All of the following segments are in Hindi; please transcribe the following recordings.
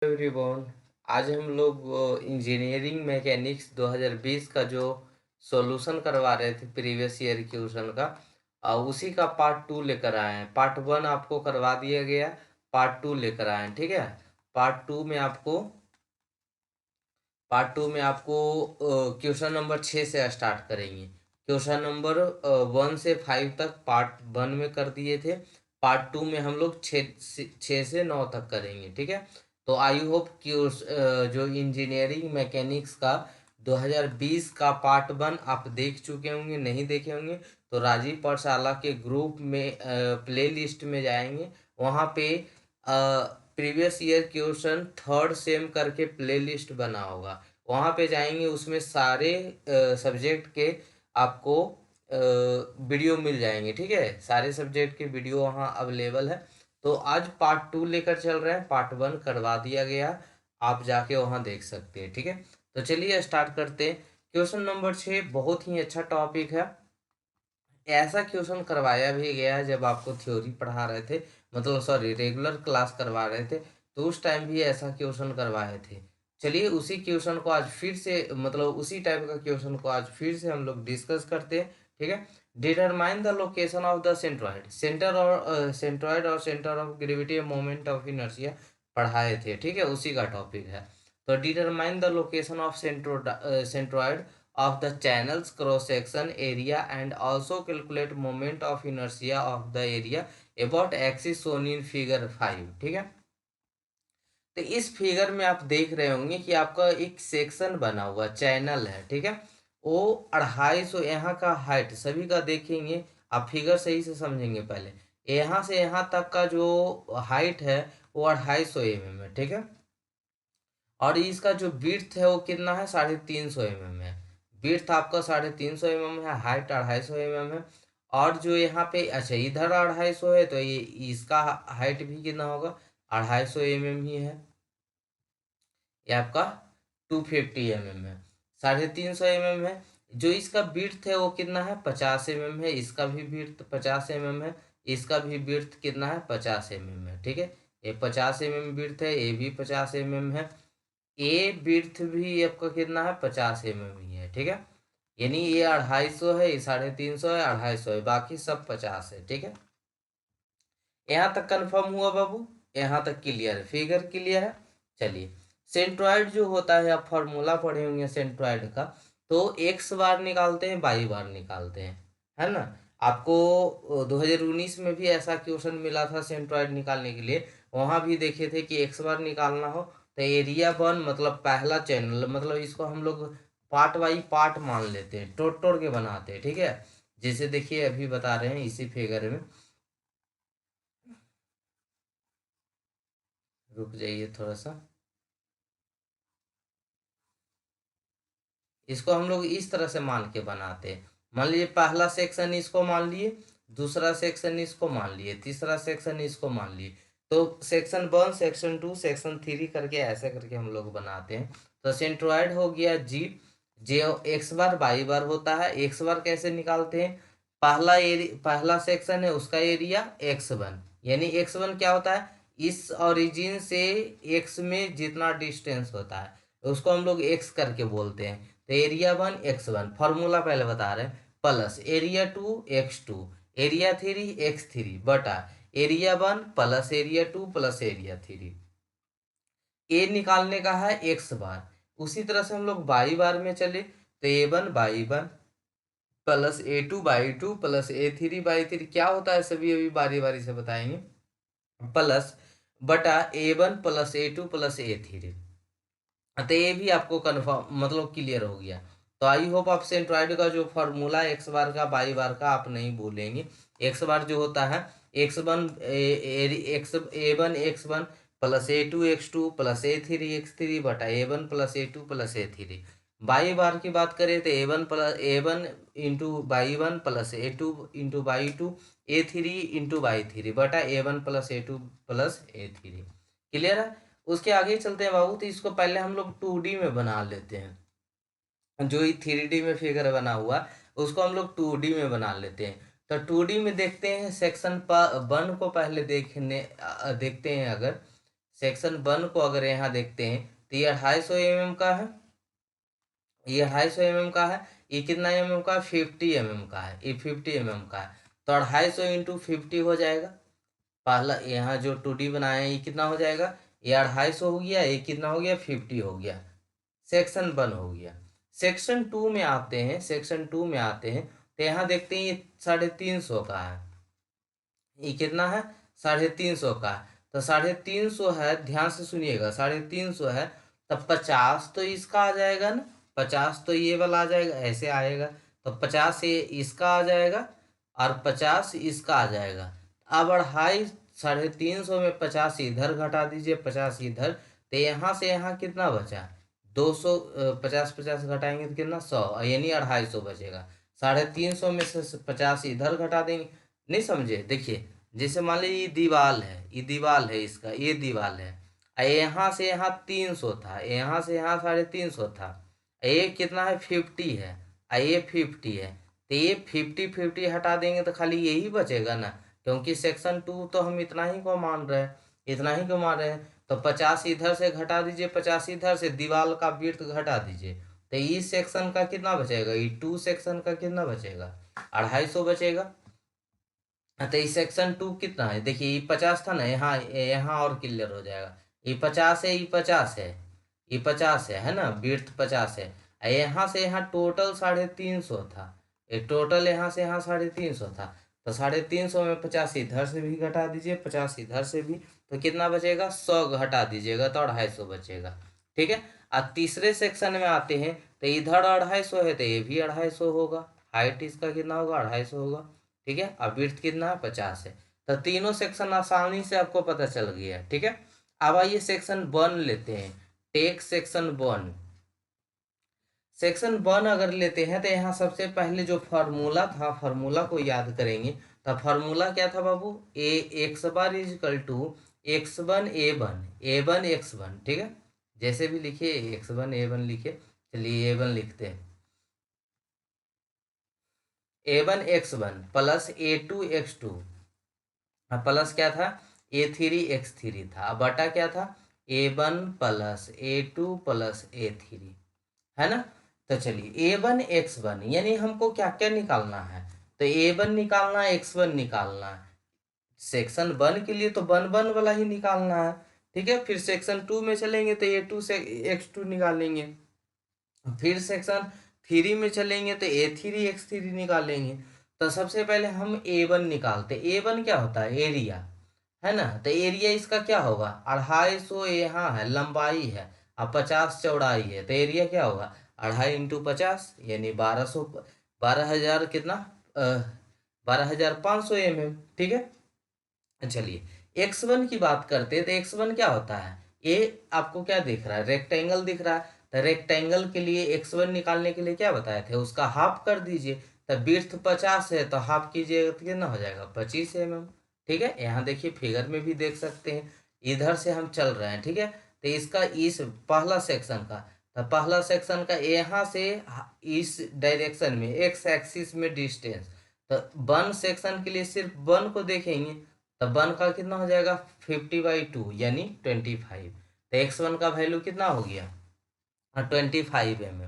एवरीवन, आज हम लोग इंजीनियरिंग मैकेनिक्स 2020 का जो सॉल्यूशन करवा रहे थे प्रीवियस ईयर क्वेश्चन का, उसी का पार्ट टू लेकर आए हैं। पार्ट वन आपको करवा दिया गया, पार्ट टू लेकर आए हैं। ठीक है। पार्ट टू में आपको पार्ट टू में आपको क्वेश्चन नंबर 6 से स्टार्ट करेंगे। क्वेश्चन नंबर 1 से 5 तक पार्ट वन में कर दिए थे। पार्ट टू में हम लोग 6 से 9 तक करेंगे। ठीक है। तो आई होप कि जो इंजीनियरिंग मैकेनिक्स का 2020 का पार्ट वन आप देख चुके होंगे। नहीं देखे होंगे तो राजीव पाठशाला के ग्रुप में प्ले लिस्ट में जाएंगे, वहाँ पे previous year question third same करके प्ले लिस्ट बना होगा, वहाँ पे जाएंगे। उसमें सारे सब्जेक्ट के आपको वीडियो मिल जाएंगे। ठीक है। सारे सब्जेक्ट के वीडियो वहाँ अवेलेबल है। तो आज पार्ट टू लेकर चल रहे हैं, पार्ट वन करवा दिया गया, आप जाके वहाँ देख सकते हैं। ठीक है। तो चलिए स्टार्ट करते हैं। क्वेश्चन नंबर 6 बहुत ही अच्छा टॉपिक है। ऐसा क्वेश्चन करवाया भी गया है जब आपको थ्योरी पढ़ा रहे थे, मतलब सॉरी रेगुलर क्लास करवा रहे थे, तो उस टाइम भी ऐसा क्वेश्चन करवाए थे। चलिए उसी क्वेश्चन को आज फिर से, मतलब उसी टाइप का क्वेश्चन को आज फिर से हम लोग डिस्कस करते हैं। ठीक है। Determine the location of the centroid, centroid और centre of gravity moment of inertia पढ़ाए थे। ठीक है, उसी का टॉपिक है। तो determine the location of centroid of the channel's cross section area and also calculate moment of inertia of the area about axis shown in figure 5। ठीक है। तो इस फिगर में आप देख रहे होंगे कि आपका एक सेक्शन बना हुआ चैनल है। ठीक है। वो 250, यहाँ का हाइट सभी का देखेंगे, आप फिगर सही से समझेंगे। पहले यहाँ से यहाँ तक का जो हाइट है वो 250 mm है। ठीक है। और इसका जो विड्थ है वो कितना है, 350 mm है। विड्थ आपका 350 mm है, हाइट 250 mm है। और जो यहाँ पे, अच्छा इधर 250 है तो ये इसका हाइट भी कितना होगा, 250 mm ही है। ये आपका 250 mm है, 350 mm है। जो इसका विड्थ है वो कितना है, 50 mm है। इसका भी विड्थ 50 mm है। इसका भी विड्थ कितना है, 50 mm है। ठीक है। ये 50 mm विड्थ है, ये भी 50 mm है। ए विड्थ भी आपका कितना है, 50 mm ही है। ठीक है। यानी ये 250 है, ये 350 है, 250 है, बाकी सब 50 है। ठीक है। यहाँ तक कंफर्म हुआ बाबू, यहाँ तक क्लियर है, फिगर क्लियर है। चलिए सेंट्रॉइड जो होता है, आप फॉर्मूला पढ़े होंगे सेंट्रॉइड का, तो एक्स बार निकालते हैं, वाई बार निकालते हैं, है ना। आपको 2019 में भी ऐसा क्वेश्चन मिला था सेंट्रॉइड निकालने के लिए, वहां भी देखे थे कि एक्स बार निकालना हो तो एरिया वन मतलब पहला चैनल, मतलब इसको हम लोग पार्ट बाई पार्ट मान लेते हैं, तोड़ तोड़ के बनाते हैं। ठीक है। जैसे देखिए अभी बता रहे हैं इसी फिगर में, रुक जाइए थोड़ा सा। इसको हम लोग इस तरह से मान के बनाते हैं। मान लीजिए पहला सेक्शन इसको मान लिए, दूसरा सेक्शन इसको मान लिए, तीसरा सेक्शन इसको मान लिए, तो section one, section two, section three करके ऐसे करके हम लोग बनाते हैं। तो सेंट्रोइड हो गया जी। जे एक्स बार वाई बार होता है। एक्स बार कैसे निकालते हैं, पहला सेक्शन है उसका एरिया एक्स वन, यानी एक्स वन क्या होता है, इस ओरिजिन से एक्स में जितना डिस्टेंस होता है उसको हम लोग एक्स करके बोलते हैं। तो area one x one, formula पहले बता रहे हैं, plus area two x two, area three x three बटा area one plus area two plus area three. A निकालने का है एक्स बार। उसी तरह से हम लोग बाई बार में चले तो A one y one plus A two y two plus A three y three, क्या होता है सभी अभी बारी बारी से बताएंगे, प्लस बटा A one plus A two plus A three. तो ये भी आपको कन्फर्म मतलब क्लियर हो गया। तो आई होप आप सेंट्रॉइड का जो फॉर्मूला एक्स बार का बाई बार का आप नहीं भूलेंगे। एक्स बार जो होता है x one x A one x one plus A two plus A three x three बटा A one plus A two plus A three. Y bar की बात करें तो A one plus A one into y one plus A two into y two, A three into y three बटा A one plus A two plus A three. Clear है। उसके आगे चलते हैं बाबू, तो इसको पहले हम लोग 2D में बना लेते हैं। जो ये 3D में फिगर बना हुआ उसको हम लोग 2D में बना लेते हैं। तो 2D में देखते हैं सेक्शन वन को पहले देखते हैं। अगर सेक्शन 1 को अगर यहाँ देखते हैं तो ये 250 mm का है, ये 250 mm का है। ये कितना mm का? 50 mm का है। ये 50 mm का है, तो 250 इंटू 50 हो जाएगा। पहला यहाँ जो 2D बनाए हैं ये कितना हो जाएगा? ये 250 हो गया, ये कितना हो गया? 50 हो गया। सेक्शन 1 हो गया। सेक्शन 2 में आते हैं, सेक्शन 2 में आते हैं तो यहाँ देखते हैं ये 350 का है। ये कितना है? 350 का है। तो 350 है, ध्यान से सुनिएगा, 350 है, तब 50 तो इसका आ जाएगा ना, 50 तो ये वाला आ जाएगा, ऐसे आएगा। तो 50 ये इसका आ जाएगा और 50 इसका आ जाएगा। अब 350 में 50 इधर घटा दीजिए, 50 इधर, तो यहाँ से यहाँ कितना बचा? 200, 50 घटाएंगे तो कितना? 100, यानी 250 बचेगा। 350 में से 50 इधर घटा देंगे। नहीं समझे? देखिए, जैसे मान लीजिए ये दीवाल है, ये दीवाल है, इसका ये दीवाल है, यहाँ से यहाँ 300 था, यहाँ से यहाँ 350 था, ये कितना है? 50 है, ये 50 है। तो ये 50 हटा देंगे तो खाली यही बचेगा ना, क्योंकि सेक्शन 2 तो हम इतना ही को मान रहे हैं, इतना ही को मान रहे हैं। तो 50 इधर से घटा दीजिए, 50 इधर से, दीवाल का विड्थ घटा दीजिए, तो इस सेक्शन का कितना बचेगा? ये 2 सेक्शन का कितना बचेगा? 250 बचेगा। तो ये सेक्शन 2 कितना है? देखिए, ये 50 था ना, यहाँ यहाँ और क्लियर हो जाएगा। ये 50 है, ये 50 है, ये 50 है ना, विड्थ 50 है। यहाँ से यहाँ टोटल 350 था, ये टोटल यहाँ से यहाँ 350 था। तो 350 में 50 इधर से भी घटा दीजिए, 50 इधर से भी, तो कितना बचेगा? 100 घटा दीजिएगा तो 250 बचेगा। ठीक है। अब तीसरे सेक्शन में आते हैं तो इधर 250 है तो ये भी 250 होगा। हाइट इसका कितना होगा? 250 होगा। ठीक है। अब विड्थ कितना है? 50 है। तो तीनों सेक्शन आसानी से आपको पता चल गया है। ठीक है। अब आइए सेक्शन 1 लेते हैं। Take section 1। सेक्शन 1 अगर लेते हैं तो यहाँ सबसे पहले जो फार्मूला था, फार्मूला को याद करेंगे। तो फार्मूला क्या था बाबू? A x bar is equal to x1 a1, a1 x1। ठीक है। जैसे भी लिखिए, x1 a1 लिखिए। चलिए a1 लिखते हैं। a1 x1 plus a2 x2, plus क्या था? a3 x3 था। अब बटा क्या था? a1 plus a2 plus a3, है ना। तो चलिए a1 x1, यानी हमको क्या क्या निकालना है? तो a1 निकालना है, x1 निकालना है। सेक्शन 1 के लिए तो 1 वाला ही निकालना है। ठीक है। फिर सेक्शन 2 में चलेंगे तो a2 से x2 निकालेंगे। फिर सेक्शन 3 में चलेंगे तो a3 x3 निकालेंगे। तो सबसे पहले हम a1 निकालते। a1 क्या होता है? एरिया, है ना। तो एरिया इसका क्या होगा? 250 यहाँ है, लंबाई है, और 50 चौड़ाई है, तो एरिया क्या होगा? 2.5 इंटू 50, यानी 1200, 12,000 कितना? 12,500 mm। ठीक है। चलिए x1 की बात करते हैं तो x1 क्या होता है? ये आपको क्या दिख रहा है? रेक्टेंगल दिख रहा है। तो रेक्टेंगल के लिए x1 निकालने के लिए क्या बताए थे? उसका हाफ कर दीजिए। तो विड्थ 50 है तो हाफ कीजिएगा तो कितना हो जाएगा? 25 mm। ठीक है। यहाँ देखिए, फिगर में भी देख सकते हैं, इधर से हम चल रहे हैं। ठीक है। तो इसका इस पहला सेक्शन का, तो पहला सेक्शन का यहाँ से इस डायरेक्शन में एक्स एक्सिस में डिस्टेंस, तो 1 सेक्शन के लिए सिर्फ 1 को देखेंगे तो 1 का कितना हो जाएगा? 50/2 यानी 25। तो x1 का वैल्यू कितना हो गया? 25 mm।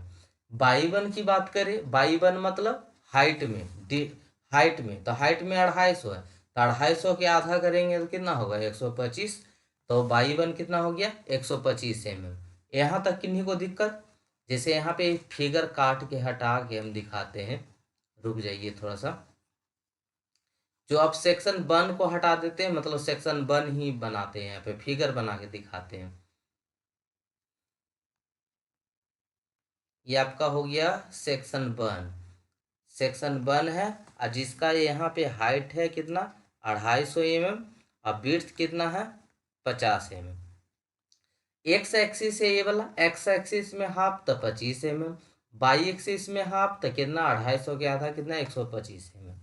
y1 की बात करें, y1 मतलब हाइट में, हाइट में, तो हाइट में 250 है, तो 250 के आधा करेंगे तो कितना होगा? 125। तो y1 कितना हो गया? 125 mm। यहाँ तक किन्हीं को दिक्कत? जैसे यहाँ पे फिगर काट के हटा के हम दिखाते हैं, रुक जाइए थोड़ा सा। जो आप सेक्शन 1 को हटा देते हैं, मतलब सेक्शन 1 ही बनाते हैं, यहाँ पे फिगर बना के दिखाते हैं। ये आपका हो गया सेक्शन 1। सेक्शन 1 है, और जिसका यहाँ पे हाइट है कितना? 250 mm, और विड्थ कितना है? 50 mm। एक्स एक्सिस है ये वाला, एक्स एक्सिस में हाफ तो 25 mm, वाई एक्सिस में हाफ तो कितना? 250 के आधा कितना? 125 mm।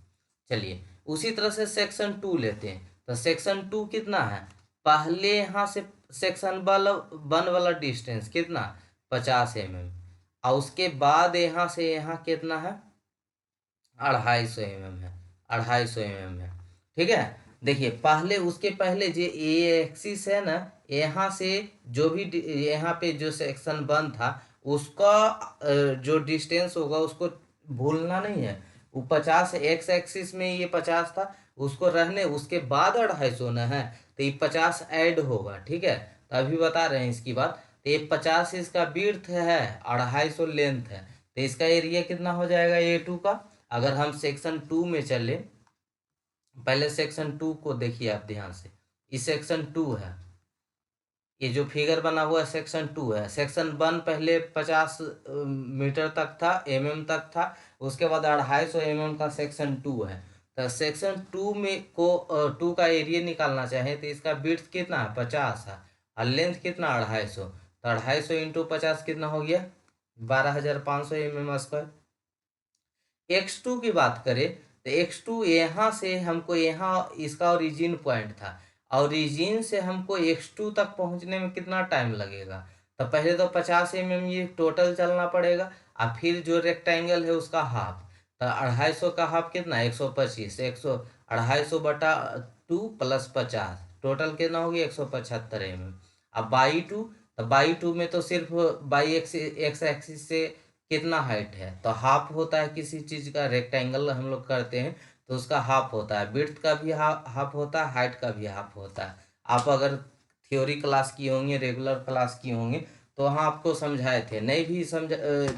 चलिए उसी तरह से सेक्शन 2 लेते हैं। तो सेक्शन 2 कितना है? पहले यहाँ से सेक्शन 1 वाला डिस्टेंस कितना? 50 mm, और उसके बाद यहाँ से यहाँ कितना है? 250 mm है, 250 mm है। ठीक है। देखिए पहले उसके पहले जो ए एक्सिस है ना, यहाँ से जो भी यहाँ पे जो सेक्शन 1 था उसका जो डिस्टेंस होगा उसको भूलना नहीं है। वो 50 एक्स एक्सिस में ये 50 था, उसको रहने उसके बाद 250 होना है, तो ये 50 ऐड होगा। ठीक है, तो अभी बता रहे हैं इसकी बात। तो ये 50 इसका विड्थ है, 250 लेंथ है, तो इसका एरिया कितना हो जाएगा A2 का। अगर हम सेक्शन 2 में चले, पहले सेक्शन 2 को देखिए आप ध्यान से, ये सेक्शन 2 है, ये जो फिगर बना हुआ है सेक्शन 2 है। सेक्शन 1 पहले 50 मीटर तक था, तक था, उसके बाद 250 का सेक्शन 2 है। तो सेक्शन 2 में को 2 का एरिया निकालना चाहे तो इसका विड्थ कितना है, 50 है, और लेंथ कितना, 250। तो 250 इंटू 50 कितना हो गया, 12,500 x2 की बात करें तो x2 यहाँ से हमको, यहाँ इसका ओरिजिन पॉइंट था, ओरिजिन से हमको x2 तक पहुँचने में कितना टाइम लगेगा। तो पहले तो 50 ये टोटल चलना पड़ेगा, और फिर जो रेक्टेंगल है उसका हाफ, तो 250 का हाफ कितना, 125, 250/2 प्लस 50, टोटल कितना हो गया, 175 अब बाई 2, तो बाई 2 में तो सिर्फ बाई एक्स एक्सिस से कितना हाइट है, तो हाफ होता है किसी चीज़ का, रेक्टेंगल हम लोग करते हैं तो उसका हाफ होता है, विड्थ का भी हाफ होता है, हाइट का भी हाफ होता है। आप अगर थ्योरी क्लास किए होंगे, रेगुलर क्लास किए होंगे, तो वहाँ आपको समझाए थे, नहीं भी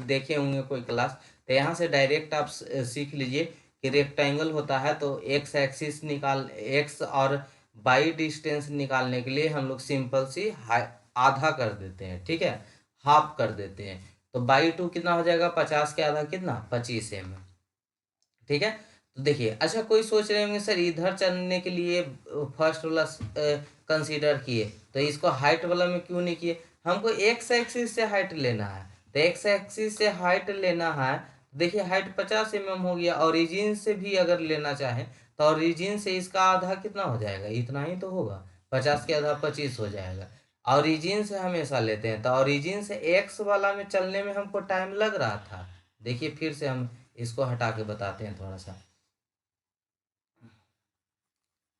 देखे होंगे कोई क्लास, तो यहाँ से डायरेक्ट आप सीख लीजिए कि रेक्टेंगल होता है तो एक्स एक्सिस निकाल, एक्स और बाई डिस्टेंस निकालने के लिए हम लोग सिंपल सी आधा कर देते हैं, ठीक है, हाफ कर देते हैं। तो बाई 2 कितना हो जाएगा, 50 के आधा कितना, 25 ठीक है। तो देखिए, अच्छा कोई सोच रहे होंगे सर इधर चलने के लिए फर्स्ट वाला कंसीडर किए तो इसको हाइट वाला में क्यों नहीं किए। हमको एक्स एक्सिस से हाइट लेना है, तो एक्स एक्सिस से हाइट लेना है, देखिए हाइट 50 हो गया। ओरिजिन से भी अगर लेना चाहे तो ओरिजिन से इसका आधा कितना हो जाएगा, इतना ही तो होगा, 50 के आधा 25 हो जाएगा। ओरिजिन से हमेशा लेते हैं, तो ओरिजिन से एक्स वाला में चलने में हमको टाइम लग रहा था। देखिए फिर से हम इसको हटा के बताते हैं थोड़ा सा।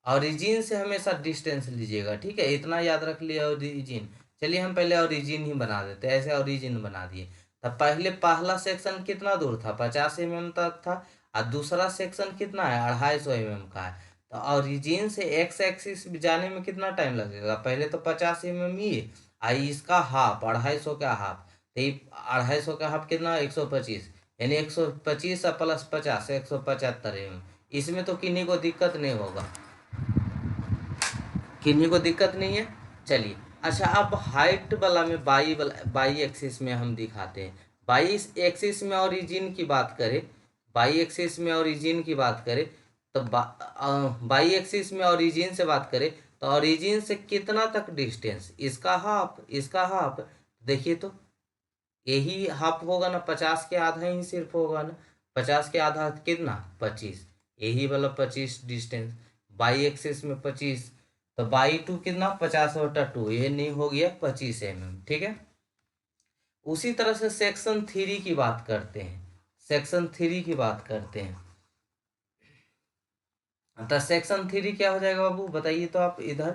ओरिजिन से हमेशा डिस्टेंस लीजिएगा, ठीक है, इतना याद रख लिया ओरिजिन। चलिए हम पहले ओरिजिन ही बना देते हैं, ऐसे ओरिजिन बना दिए। तब पहले पहला सेक्शन कितना दूर था, 50 तक था, और दूसरा सेक्शन कितना है, 250 का है। तो ओरिजिन से एक्स एक्सिस जाने में कितना टाइम लगेगा, पहले तो 50 ये, आई इसका हाफ, 250 का हाफ, तो ये 250 का हाफ कितना, 125, यानी 125 प्लस 50, 175 इसमें तो किन्हीं को दिक्कत नहीं होगा, किन्हीं को दिक्कत नहीं है। चलिए, अच्छा अब हाइट वाला में बाई एक्सिस में हम दिखाते हैं। बाई एक्सिस में ओरिजिन की बात करें, बाई एक्सिस में ओरिजिन की बात करें, तो बाई एक्सिस में ओरिजिन से बात करें तो ओरिजिन से कितना तक डिस्टेंस, इसका हाफ, इसका हाफ, देखिए तो यही हाफ होगा ना, 50 के आधा ही सिर्फ होगा ना, 50 के आधा कितना, 25, यही वाला 25 डिस्टेंस, बाई एक्सिस में 25, तो बाई 2 कितना, 50/2, ये नहीं हो गया 25 ठीक है। उसी तरह से सेक्शन 3 की बात करते हैं, सेक्शन 3 की बात करते हैं। तो सेक्शन 3 क्या हो जाएगा बाबू, बताइए तो आप इधर,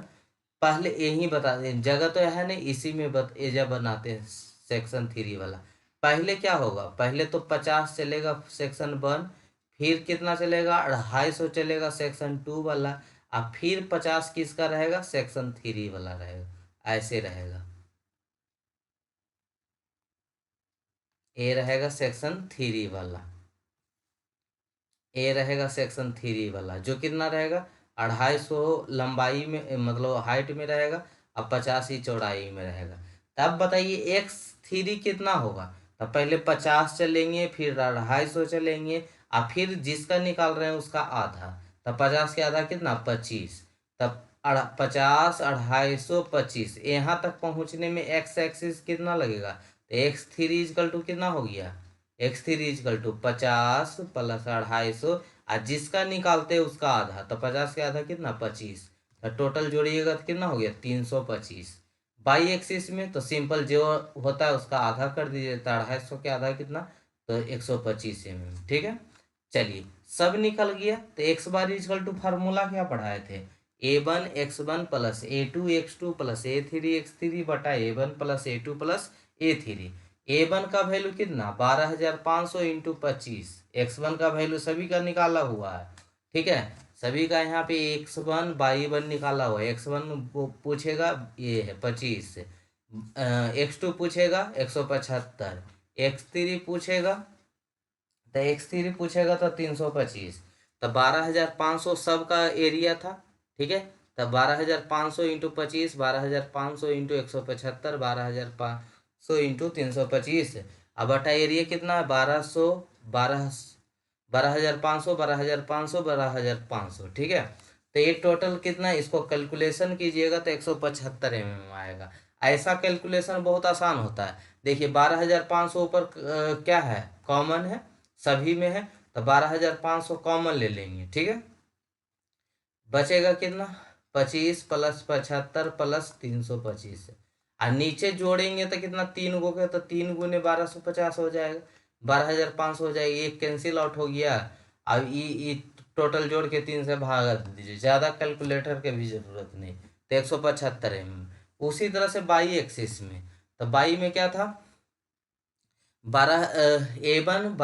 पहले यही बता दें, जगह तो है नहीं, इसी में एजा बनाते हैं सेक्शन 3 वाला। पहले क्या होगा, पहले तो 50 चलेगा सेक्शन 1, फिर कितना चलेगा, 250 चलेगा सेक्शन 2 वाला, और फिर 50 किसका रहेगा, सेक्शन 3 वाला रहेगा, ऐसे रहेगा। ए रहेगा सेक्शन 3 वाला, ए रहेगा सेक्शन 3 वाला, जो कितना रहेगा, 250 लंबाई में, मतलब हाइट में रहेगा, और 50 ही चौड़ाई में रहेगा। तब बताइए x3 कितना होगा, तब पहले 50 चलेंगे, फिर 250 चलेंगे, और फिर जिसका निकाल रहे हैं उसका आधा, तब 50 के आधा कितना, 25, तब 50, 250, 25, यहाँ तक पहुँचने में एक्स एक्सिस कितना लगेगा, तो x3 इजकल टू कितना हो गया, x3 इजकल टू 50 प्लस 250, और जिसका निकालते हैं उसका आधा, तो 50 के आधा कितना, 25, तो टोटल जोड़िएगा तो कितना हो गया, 325। बाई एक्सिस में तो सिंपल जो होता है उसका आधा कर दीजिए, तो 250 के आधा कितना, तो 125 ठीक है। चलिए सब निकल गया, तो x bar equal to formula क्या पढ़ाए थे, A1 x1 plus A2 x2 plus A3 x3 बटा A1 plus A2 plus A3। A1 का वैल्यू कितना 12,500 इंटू 25। x1 का वैल्यू सभी का निकाला हुआ है, ठीक है। सभी का यहाँ पे x1 y1 निकाला हुआ है। x1 पूछेगा ये है 25, x2 पूछेगा 175, x3 पूछेगा तो 325। तब 12,500 सबका एरिया था, ठीक है। तब 12,500 इंटू 25, 12,500 इंटू 175, 12,500 इंटू 325। अब बटा एरिया कितना है 1200, 12,500, 12,500, 12,500, ठीक है। तो ये टोटल कितना, इसको कैलकुलेशन कीजिएगा तो 175 mm आएगा। ऐसा कैलकुलेशन बहुत आसान होता है। देखिए 12,500 ऊपर क्या है, कॉमन है, सभी में है, तो 12,500 कॉमन ले लेंगे, ठीक है। बचेगा कितना 25 प्लस 75 प्लस 325। और नीचे जोड़ेंगे तो कितना 3 गो के, तो 3 गुने 1250 हो जाएगा, 12,500 हो जाएगी। एक कैंसिल आउट हो गया। अब ई टोटल जोड़ के 3 से भागा दीजिए, ज़्यादा कैलकुलेटर के भी ज़रूरत नहीं। तो 175 mm। उसी तरह से बाई एक्सिस में, तो बाई में क्या था 12 A1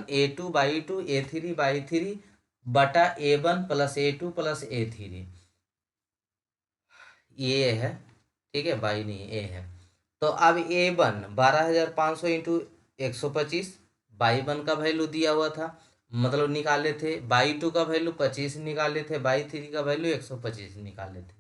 A2 A3 बटा A1 plus A2 plus A3, ये है, ठीक है, बाई नहीं ए है। तो अब A1 12,500 इंटू 125, बाई 1 का वैल्यू दिया हुआ था, मतलब निकाले थे। बाई 2 का वैल्यू 25 निकाले थे, बाई 3 का वैल्यू 125 निकाले थे।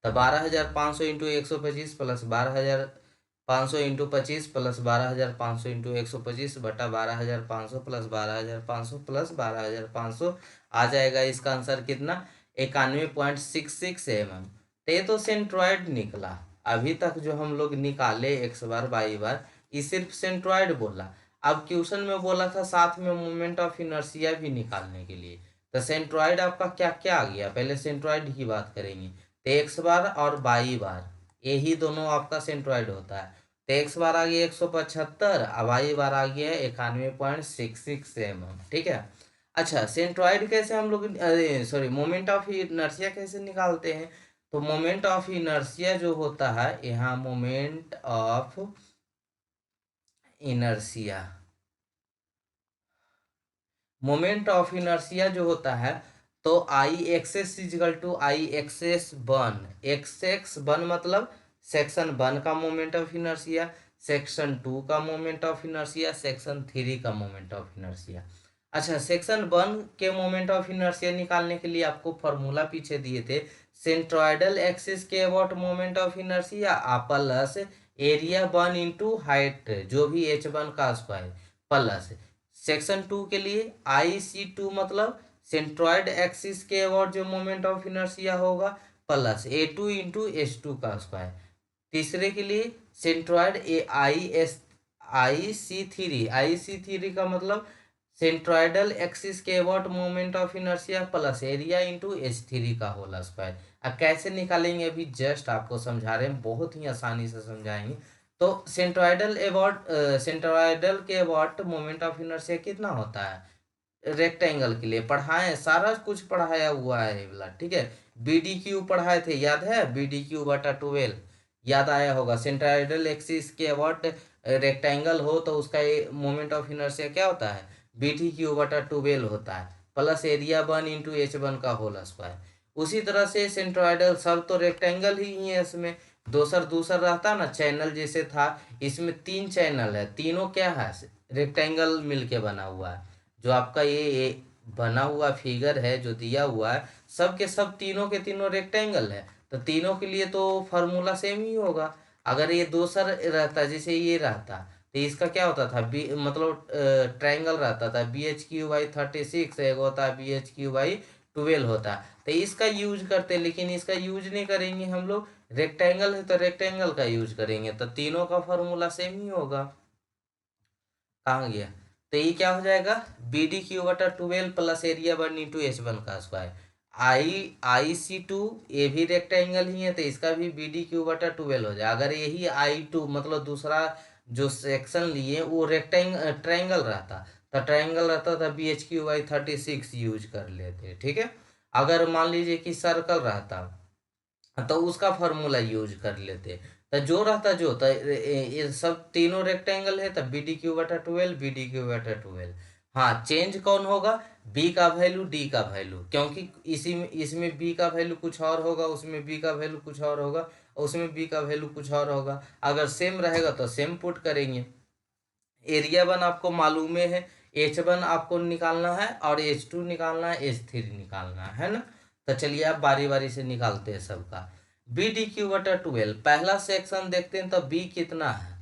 तो 12,500 into 125 plus 12,500 into 25 plus 12,500 into 125 बटा 12,500 प्लस 12,500 प्लस 12,500 आ जाएगा। इसका आंसर कितना 91.66 mm। तो ये तो सेंट्रॉयड निकला। अभी तक जो हम लोग निकाले एक्स बार वाई बार, ये सिर्फ सेंट्रॉयड बोला। अब क्वेश्चन में बोला था साथ में मोमेंट ऑफ इनर्शिया भी निकालने के लिए। तो सेंट्रॉयड आपका क्या क्या आ गया, पहले सेंट्रॉयड की बात करेंगे। तो एक्स बार और वाई बार, यही दोनों आपका सेंट्रॉयड होता है। तो एक्स बार आ गया 175 और वाई बार आ गया 91.66 mm, ठीक है। अच्छा, सेंट्रॉयड कैसे हम लोग, सॉरी, मोमेंट ऑफ इनर्शिया कैसे निकालते हैं। तो मोमेंट ऑफ इनर्शिया जो होता है, यहाँ moment of inertia, moment of inertia जो होता है, तो I axis equal to I axis one. X one मतलब सेक्शन 1 का मोमेंट ऑफ इनर्शिया, सेक्शन 2 का मोमेंट ऑफ इनर्शिया, सेक्शन 3 का मोमेंट ऑफ इनर्शिया। अच्छा, सेक्शन 1 के मोमेंट ऑफ इनर्शिया निकालने के लिए आपको फॉर्मूला पीछे दिए थे, सेंट्रॉयडल एक्सिस के about moment of inertia plus area 1 into height जो भी H1 का स्क्वायर, प्लस सेक्शन 2 के लिए IC2 मतलब सेंट्रॉयड एक्सिस के अबाउट जो मोमेंट ऑफ इनर्शिया होगा, प्लस A2 इंटू H2 का स्क्वायर। तीसरे के लिए सेंट्रॉयड IC3 का मतलब सेंट्रॉयडल एक्सिस के about moment of inertia plus area into H3 का होल स्क्वायर। अब कैसे निकालेंगे, अभी जस्ट आपको समझा रहे हैं, बहुत ही आसानी से समझाएंगे। तो सेंट्रॉयडल के अबाउट मोमेंट ऑफ इनर्शिया कितना होता है, रेक्टेंगल के लिए पढ़ाए, सारा कुछ पढ़ाया हुआ है ये वाला, ठीक है। BDQ पढ़ाए थे, याद है, BDQ बटा 12 याद आया होगा। सेंट्रॉयडल एक्सिस के अबाउट रेक्टेंगल हो तो उसका मोमेंट ऑफ इनर्शिया क्या होता है, BDQ बटा 12 होता है, प्लस एरिया 1 इंटू H1 का होल स्क्वायर। उसी तरह से सेंट्रॉयडल, सब तो रेक्टेंगल ही है, इसमें दूसर रहता ना, चैनल जैसे था, इसमें 3 चैनल है, तीनों क्या है, रेक्टेंगल मिलके बना हुआ है। जो आपका ये बना हुआ फिगर है जो दिया हुआ है, सब के सब तीनों के तीनों रेक्टेंगल है, तो तीनों के लिए तो फार्मूला सेम ही होगा। अगर ये दूसर रहता, जैसे ये रहता, तो इसका क्या होता था, मतलब ट्रायंगल रहता था, BH3/36, एक होता है BH3/12 होता है, तो इसका यूज करते, लेकिन इसका यूज नहीं करेंगे हम लोग, रेक्टेंगल है तो रेक्टेंगल का यूज करेंगे, तो तीनों का फार्मूला सेम ही होगा। कहाँ गया, तो ये क्या हो जाएगा BDQ/12 plus area 1 into H1 का स्क्वायर। IC2 ये भी रेक्टेंगल ही है, तो इसका भी BDQ/12 हो जाए। अगर यही I2 मतलब दूसरा जो सेक्शन लिए वो ट्रायंगल रहता, तो ट्रायंगल रहता था BHQ/36 यूज कर लेते, ठीक है। अगर मान लीजिए कि सर्कल रहता, तो उसका फॉर्मूला यूज कर लेते। तो जो रहता जो तो ये सब तीनों रेक्टेंगल है, तो बी डी क्यू बटा 12, बी डी क्यू बटा 12। हाँ, चेंज कौन होगा? बी का वैल्यू, डी का वैल्यू, क्योंकि इसी में इसमें बी का वैल्यू कुछ और होगा, उसमें बी का वैल्यू कुछ और होगा, और उसमें बी का वैल्यू कुछ और होगा। अगर सेम रहेगा तो सेम पुट करेंगे। एरिया वन आपको मालूम है, एच वन आपको निकालना है, और एच टू निकालना है, एच थ्री निकालना है ना। तो चलिए आप बारी बारी से निकालते हैं सबका। बी डी क्यू बटा 12, पहला सेक्शन देखते हैं तो बी कितना है।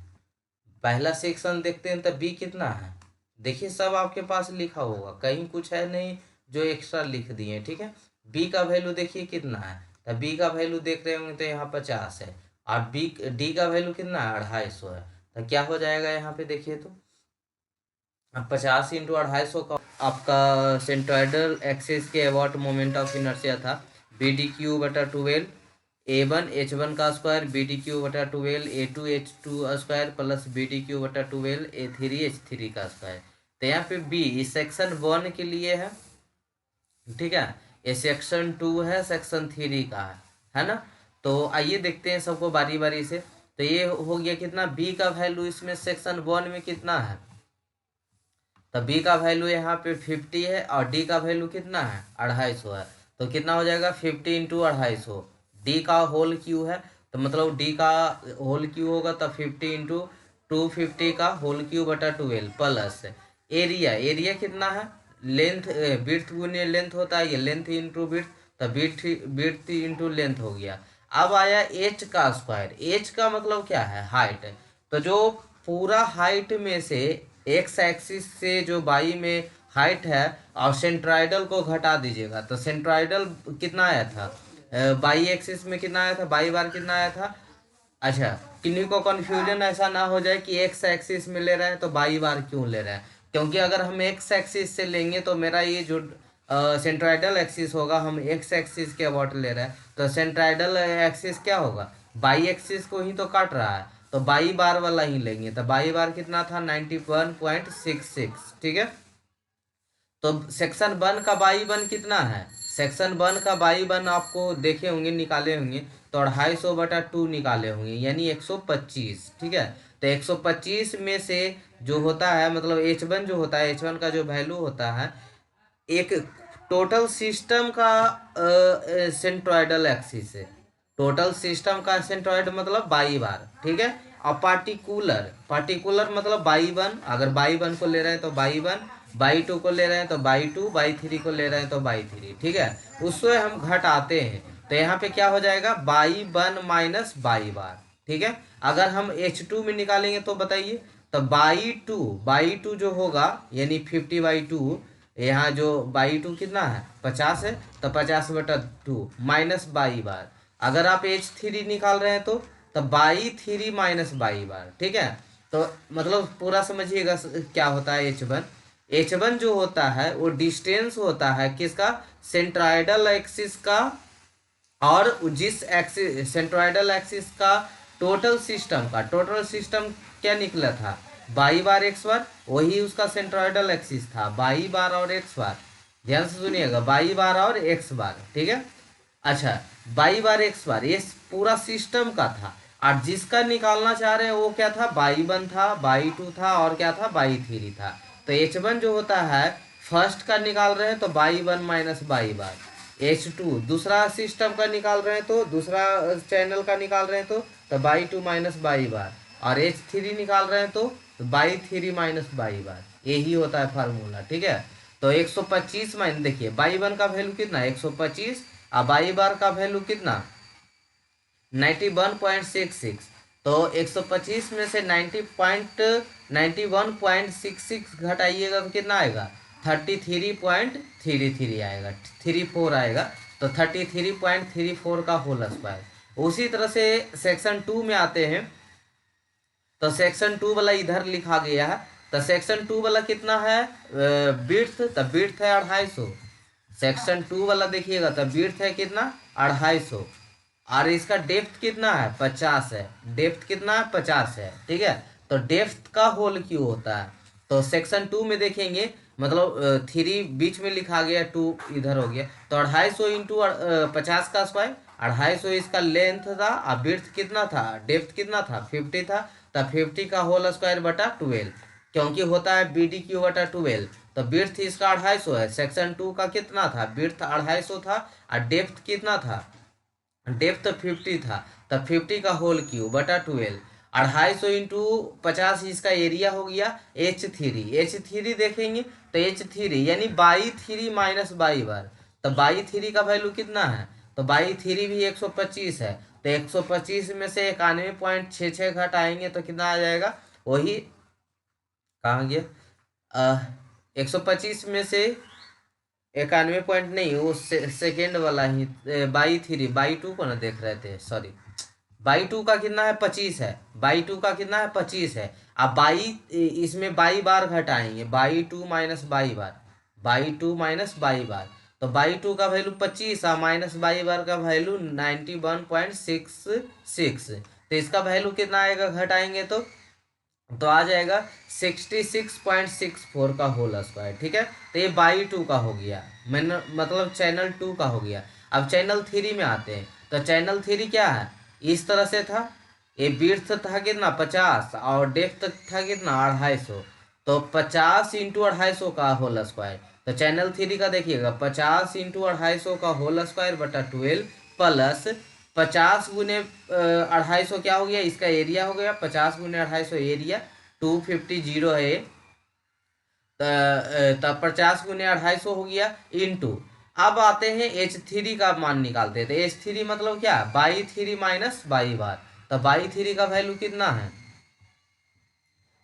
पहला सेक्शन देखते हैं तो बी कितना है। देखिए सब आपके पास लिखा होगा, कहीं कुछ है नहीं जो एक्स्ट्रा लिख दिए, ठीक है। बी का वैल्यू देखिए कितना है, तो बी का वैल्यू देख रहे होंगे तो यहाँ 50 है, और बी डी का वैल्यू कितना है, 250 है। तो क्या हो जाएगा यहाँ पे देखिए तो, 50 इंटू 250 का आपका सेंट्रोइडल एक्सिस के अबाउट मोमेंट ऑफ इनर्शिया था, बी डी क्यू बटा 12, ए वन एच वन का स्क्वायर, बी डी क्यू बटा 12, A two h two square, plus b d cube बटा 12, ए थ्री एच थ्री का स्क्वायर। तो यहाँ पे बी इस सेक्शन वन के लिए है, ठीक है। ये सेक्शन टू है, सेक्शन थ्री का है ना। तो आइए देखते हैं सबको बारी बारी से। तो ये हो गया कितना, बी का वैल्यू इसमें सेक्शन वन में कितना है, तो बी का वैल्यू यहाँ पे 50 है, और डी का वैल्यू कितना है, 250 है। तो कितना हो जाएगा, 50 इंटू 250, डी का होल क्यू है, तो मतलब डी का होल क्यू होगा तो 50 इंटू 250 का होल क्यू बटा 12, प्लस एरिया, एरिया कितना है, लेंथ, विड्थ गुने लेंथ होता है, ये लेंथ इंटू विड्थ, तो विड्थ इंटू लेंथ हो गया। अब आया एच का स्क्वायर, एच का मतलब क्या है, हाइट। तो जो पूरा हाइट में से एक्स एक्सिस से जो बाई में हाइट है, और सेंट्राइडल को घटा दीजिएगा, तो सेंट्राइडल कितना आया था, बाई एक्सिस में कितना आया था, बाई बार कितना आया था। अच्छा, किन्हीं को कंफ्यूजन ऐसा ना हो जाए कि एक्स एक्सिस में ले रहे हैं तो बाई बार क्यों ले रहे हैं, क्योंकि अगर हम एक्स एक्सिस से लेंगे तो मेरा ये जो सेंट्राइडल एक्सिस होगा, हम एक्स एक्सिस के अबाउट ले रहे हैं, तो सेंट्राइडल एक्सिस क्या होगा, बाई एक्सिस को ही तो काट रहा है, तो बाई बार वाला ही लेंगे। तो बाई बार कितना था, 91.66, ठीक है। तो सेक्शन वन का बाई वन कितना है, सेक्शन वन का बाई वन आपको देखे होंगे, निकाले होंगे, तो 250 बटा 2 निकाले होंगे, यानी 125, ठीक है। तो 125 में से जो होता है, मतलब एच वन जो होता है, एच वन का जो वैल्यू होता है, एक टोटल सिस्टम का सेंट्रॉइडल एक्सिस है, टोटल सिस्टम का सेंट्रॉइड मतलब बाई बार, ठीक है। और पार्टिकुलर, पार्टिकुलर मतलब बाई वन, अगर बाई वन को ले रहे हैं तो बाई वन, बाई टू को ले रहे हैं तो बाई टू, बाई थ्री को ले रहे हैं तो बाई थ्री, ठीक है। उससे हम घटाते हैं, तो यहाँ पे क्या हो जाएगा, बाई वन माइनस बाई बार, ठीक है। अगर हम एच टू में निकालेंगे तो बताइए, तो बाई टू जो होगा, यानी 50/2, यहाँ जो बाई टू कितना है, 50 है, तो 50/2 माइनस बाई बार। अगर आप एच थ्री निकाल रहे हैं तो बाई थ्री माइनस बाई बार, ठीक है। तो मतलब पूरा समझिएगा क्या होता है एच वन। एच वन जो होता है वो डिस्टेंस होता है किसका, सेंट्राइडल एक्सिस का, और जिस एक्सिस सेंट्रोइडल एक्सिस का टोटल सिस्टम का, टोटल सिस्टम क्या निकला था, बाई बार एक्स बार, वही उसका सेंट्रोइडल एक्सिस था, बाई बार और एक्स बार। ध्यान से सुनिएगा, बाई बार और एक्स बार, ठीक है। अच्छा, बाई बार एक्स बार ये पूरा सिस्टम का था, और जिसका निकालना चाह रहे हैं वो क्या था, बाई वन था, बाई टू था, और क्या था, बाई थ्री था। तो एच वन जो होता है फर्स्ट का निकाल रहे हैं तो by one minus y bar, H two दूसरा सिस्टम का निकाल रहे हैं तो दूसरा चैनल का निकाल रहे हैं तो बाई टू माइनस बाई बार, और एच थ्री निकाल रहे हैं तो बाई थ्री माइनस बाई बार, यही होता है फार्मूला, ठीक है। तो 125 माइनस, देखिए बाई वन का वैल्यू कितना है 125, और बाई बार का वैल्यू कितना 91.66। तो 125 में से 91.66 घटाइएगा तो कितना आएगा, 33.33 आएगा, 34 आएगा। तो 33.34 का होल स्क्वायर। उसी तरह से सेक्शन टू में आते हैं, तो सेक्शन टू वाला इधर लिखा गया है। तो सेक्शन टू वाला कितना है, बिड्थ, तो बिड्थ है 250। सेक्शन टू वाला देखिएगा तो बिड्थ है कितना 250, और इसका डेप्थ कितना है 50 है, डेप्थ कितना है 50 है, ठीक है। तो डेप्थ का होल क्यों होता है, तो सेक्शन टू में देखेंगे, मतलब थ्री बीच में लिखा गया, टू इधर हो गया, तो 250 इंटू 50 का स्क्वायर, 250 इसका लेंथ था और विड्थ कितना था, डेप्थ कितना था, 50 था। तो 50 का होल स्क्वायर बटा 12, क्योंकि होता है BDQ बटा 12। तो विड्थ इसका 250 है। सेक्शन 2 का कितना था, विड्थ 250 था और डेप्थ कितना था, डेप्थ 50 था। तो 50 का होल क्यूब बटा 12, 250 इंटू 50 इसका एरिया हो गया H3 देखेंगे तो H3 यानी बाई 3 माइनस बाई बार। तो बाई 3 का वैल्यू कितना है, तो बाई 3 भी 125 है। तो 125 में से 91.66 घटाएंगे तो कितना आ जाएगा, वही कहाँ गया, 125 में से 91 नहीं, वो सेकेंड वाला ही, बाई 3 बाई 2 को ना देख रहे थे, सॉरी। बाई 2 का कितना है, 25 है। बाई 2 का कितना है, 25 है। अब बाई, इसमें बाई बार घटाएंगे, y 2 minus y bar, y 2 minus y bar. तो बाई 2 का वैल्यू 25 और माइनस बाई बार का वैल्यू 91.66। तो इसका वैल्यू कितना आएगा घटाएंगे तो आ जाएगा 66.64 का होल स्क्वायर। ठीक है, तो ये बाई 2 का हो गया, मैंने मतलब चैनल 2 का हो गया। अब चैनल 3 में आते हैं। तो चैनल 3 क्या है, इस तरह से था। ये विड्थ था कितना 50 और डेप्थ था कितना 250। तो 50 इंटू 250 का होल स्क्वायर। तो चैनल 3 का देखिएगा 50 इंटू 250 का होल स्क्वायर बटा 12 प्लस 50 गुने 250 क्या हो गया, इसका एरिया हो गया। 50 गुने 250 एरिया 250 जीरो है ये। तब 50 गुने 250 हो गया इंटू। अब आते हैं H3 का मान निकालते हैं। तो H3 मतलब क्या, बाई 3 माइनस बाई बार। तो बाई 3 का वैल्यू कितना है,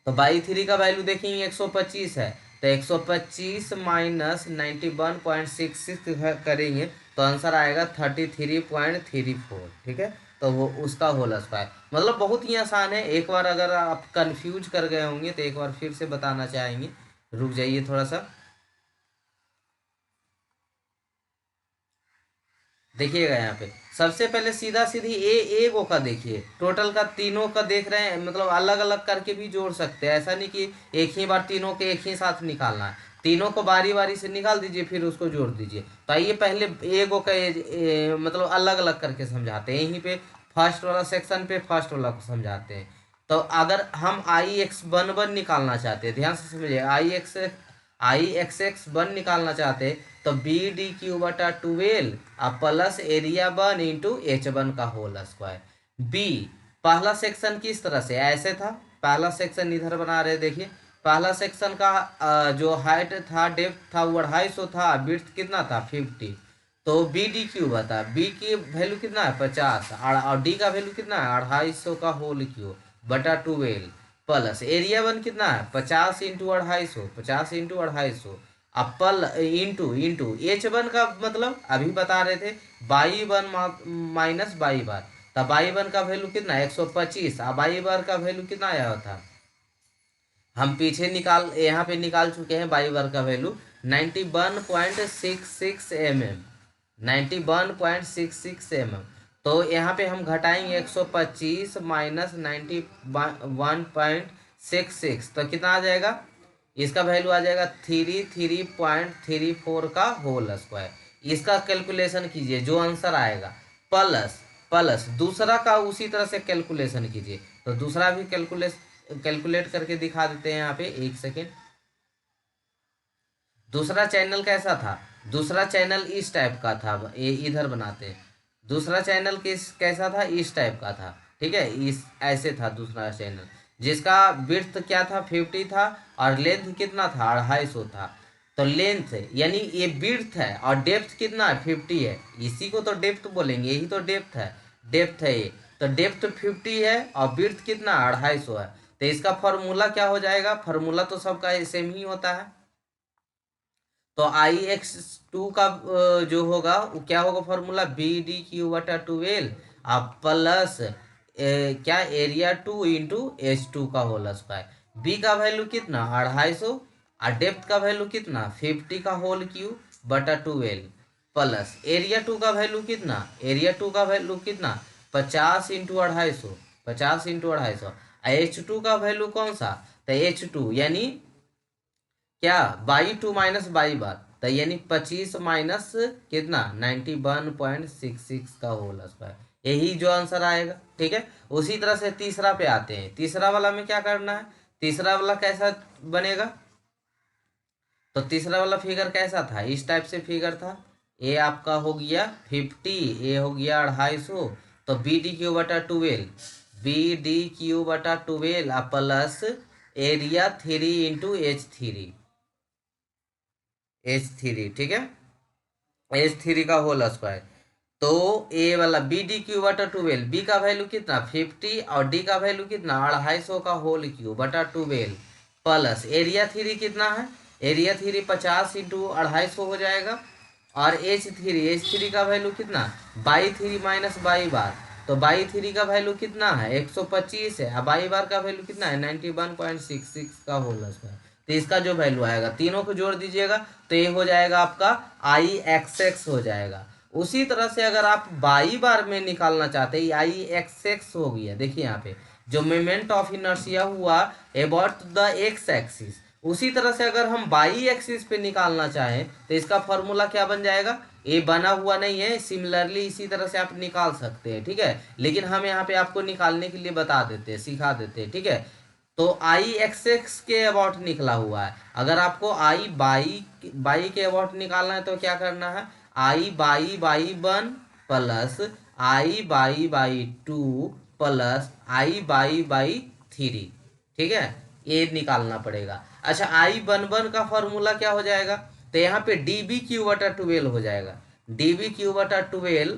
तो बाई 3 का वैल्यू देखेंगे 125 है। तो 125 माइनस 91.66 करेंगे तो आंसर आएगा 33.34। ठीक है, तो वो उसका होल स्क्वायर। मतलब बहुत ही आसान है। एक बार अगर आप कंफ्यूज कर गए होंगे तो एक बार फिर से बताना चाहेंगे, रुक जाइए थोड़ा सा। देखिएगा यहाँ पे सबसे पहले सीधा सीधी ए गो का देखिए, टोटल का तीनों का देख रहे हैं, मतलब अलग अलग करके भी जोड़ सकते हैं। ऐसा नहीं कि एक ही बार तीनों के एक ही साथ निकालना है। तीनों को बारी बारी से निकाल दीजिए फिर उसको जोड़ दीजिए। तो आइए पहले ए गो का मतलब अलग अलग करके समझाते हैं। यहीं पे फर्स्ट वाला सेक्शन पे फर्स्ट वाला को समझाते हैं। तो अगर हम IX1 निकालना चाहते हैं, ध्यान से समझिए, IX1 निकालना चाहते हैं तो BDQ बटा 12 और प्लस एरिया 1 इंटू H1 का होल स्क्वायर। बी, पहला सेक्शन किस तरह से ऐसे था, पहला सेक्शन इधर बना रहे देखिए। पहला सेक्शन का जो हाइट था, डेप्थ था वो 250 था, विड्थ कितना था 50। तो BDQ बता, बी की वैल्यू कितना है 50 और डी का वैल्यू कितना है 250 का होल क्यूब बटा 12 प्लस एरिया 1 कितना है 50 into 250, 50 into 250 upper into into H1 का मतलब अभी बता रहे थे बाई 1 माइनस बाई बार। तो बाई 1 का वैल्यू कितना 125 और बाई बार का वैल्यू कितना आया था, हम पीछे निकाल यहाँ पे निकाल चुके हैं। बाई बार का वैल्यू 91.66 mm, 91.66 mm। तो यहाँ पे हम घटाएंगे 125 माइनस 91.66 तो कितना आ जाएगा, इसका वैल्यू आ जाएगा 33.34 का होल स्क्वायर। इसका कैलकुलेशन कीजिए जो आंसर आएगा, प्लस प्लस दूसरा का उसी तरह से कैलकुलेशन कीजिए। तो दूसरा भी कैलकुलेट करके दिखा देते हैं यहाँ पे, एक सेकेंड। दूसरा चैनल कैसा था, दूसरा चैनल इस टाइप का था, ये इधर बनाते हैं। दूसरा चैनल कैसा था, इस टाइप का था। ठीक है, इस ऐसे था दूसरा चैनल, जिसका विड्थ क्या था 50 था और लेंथ कितना था 250 था। तो लेंथ यानी ये विड्थ है और डेप्थ कितना है 50 है, इसी को तो डेप्थ बोलेंगे, यही तो डेप्थ है, डेप्थ है ये। तो डेप्थ 50 है और विड्थ कितना 250 है। तो इसका फॉर्मूला क्या हो जाएगा, फॉर्मूला तो सबका सेम ही होता है। तो IX2 का जो होगा वो क्या होगा फॉर्मूला, BDQ बटा 12 आप प्लस क्या एरिया 2 इंटू H2 का होल स्क्वायर। बी का वैल्यू कितना 250 और डेप्थ का वैल्यू कितना 50 का होल क्यूब बटा 12 प्लस एरिया 2 का वैल्यू कितना, एरिया 2 का वैल्यू कितना 50 इंटू 250, 50 इंटू 250। H2 का वैल्यू कौन सा, तो H2 यानी क्या बाई 2 माइनस बाई बार। तो यानी 25 माइनस कितना 91.66 का होल स्क्वायर, यही जो आंसर आएगा। ठीक है, उसी तरह से तीसरा पे आते हैं। तीसरा वाला में क्या करना है, तीसरा वाला कैसा बनेगा, तो तीसरा वाला फिगर कैसा था, इस टाइप से फिगर था। ए आपका हो गया 50, ए हो गया 250, तो बी डी क्यू बटा 12, बी डी क्यू बटा 12 प्लस एरिया 3 × H3, ठीक है, H3 का होल स्क्वायर। तो ए वाला बी डी क्यू बटा 12, बी का वैल्यू कितना 50 और डी का वैल्यू कितना 250 का होल क्यू बटा 12 प्लस एरिया 3 कितना है, एरिया 3 50 × 250 हो जाएगा, और H3 का वैल्यू कितना 22 माइनस 22 तो 22 का वैल्यू कितना है 125 है, और 22 का वैल्यू कितना है 91.66 का होल स्क्वायर। तो इसका जो वैल्यू आएगा तीनों को जोड़ दीजिएगा तो ये हो जाएगा आपका IXX हो जाएगा। उसी तरह से अगर आप बाई बार में निकालना चाहते हैं, IXX हो गया, देखिए यहाँ पे जो मोमेंट ऑफ इनर्शिया हुआ अबाउट द एक्स एक्सिस, उसी तरह से अगर हम बाई एक्सिस पे निकालना चाहें तो इसका फॉर्मूला क्या बन जाएगा, ये बना हुआ नहीं है, सिमिलरली इसी तरह से आप निकाल सकते हैं। ठीक है, लेकिन हम यहाँ पे आपको निकालने के लिए बता देते हैं, सिखा देते हैं। ठीक है, तो IXX के अबाउट निकला हुआ है, अगर आपको आई बाई के अबाउट निकालना है तो क्या करना है, I/1 plus I/2 plus I/3, ठीक है, ये निकालना पड़ेगा। अच्छा, I11 का फॉर्मूला क्या हो जाएगा, तो यहाँ पे dB/12 हो जाएगा, dB/12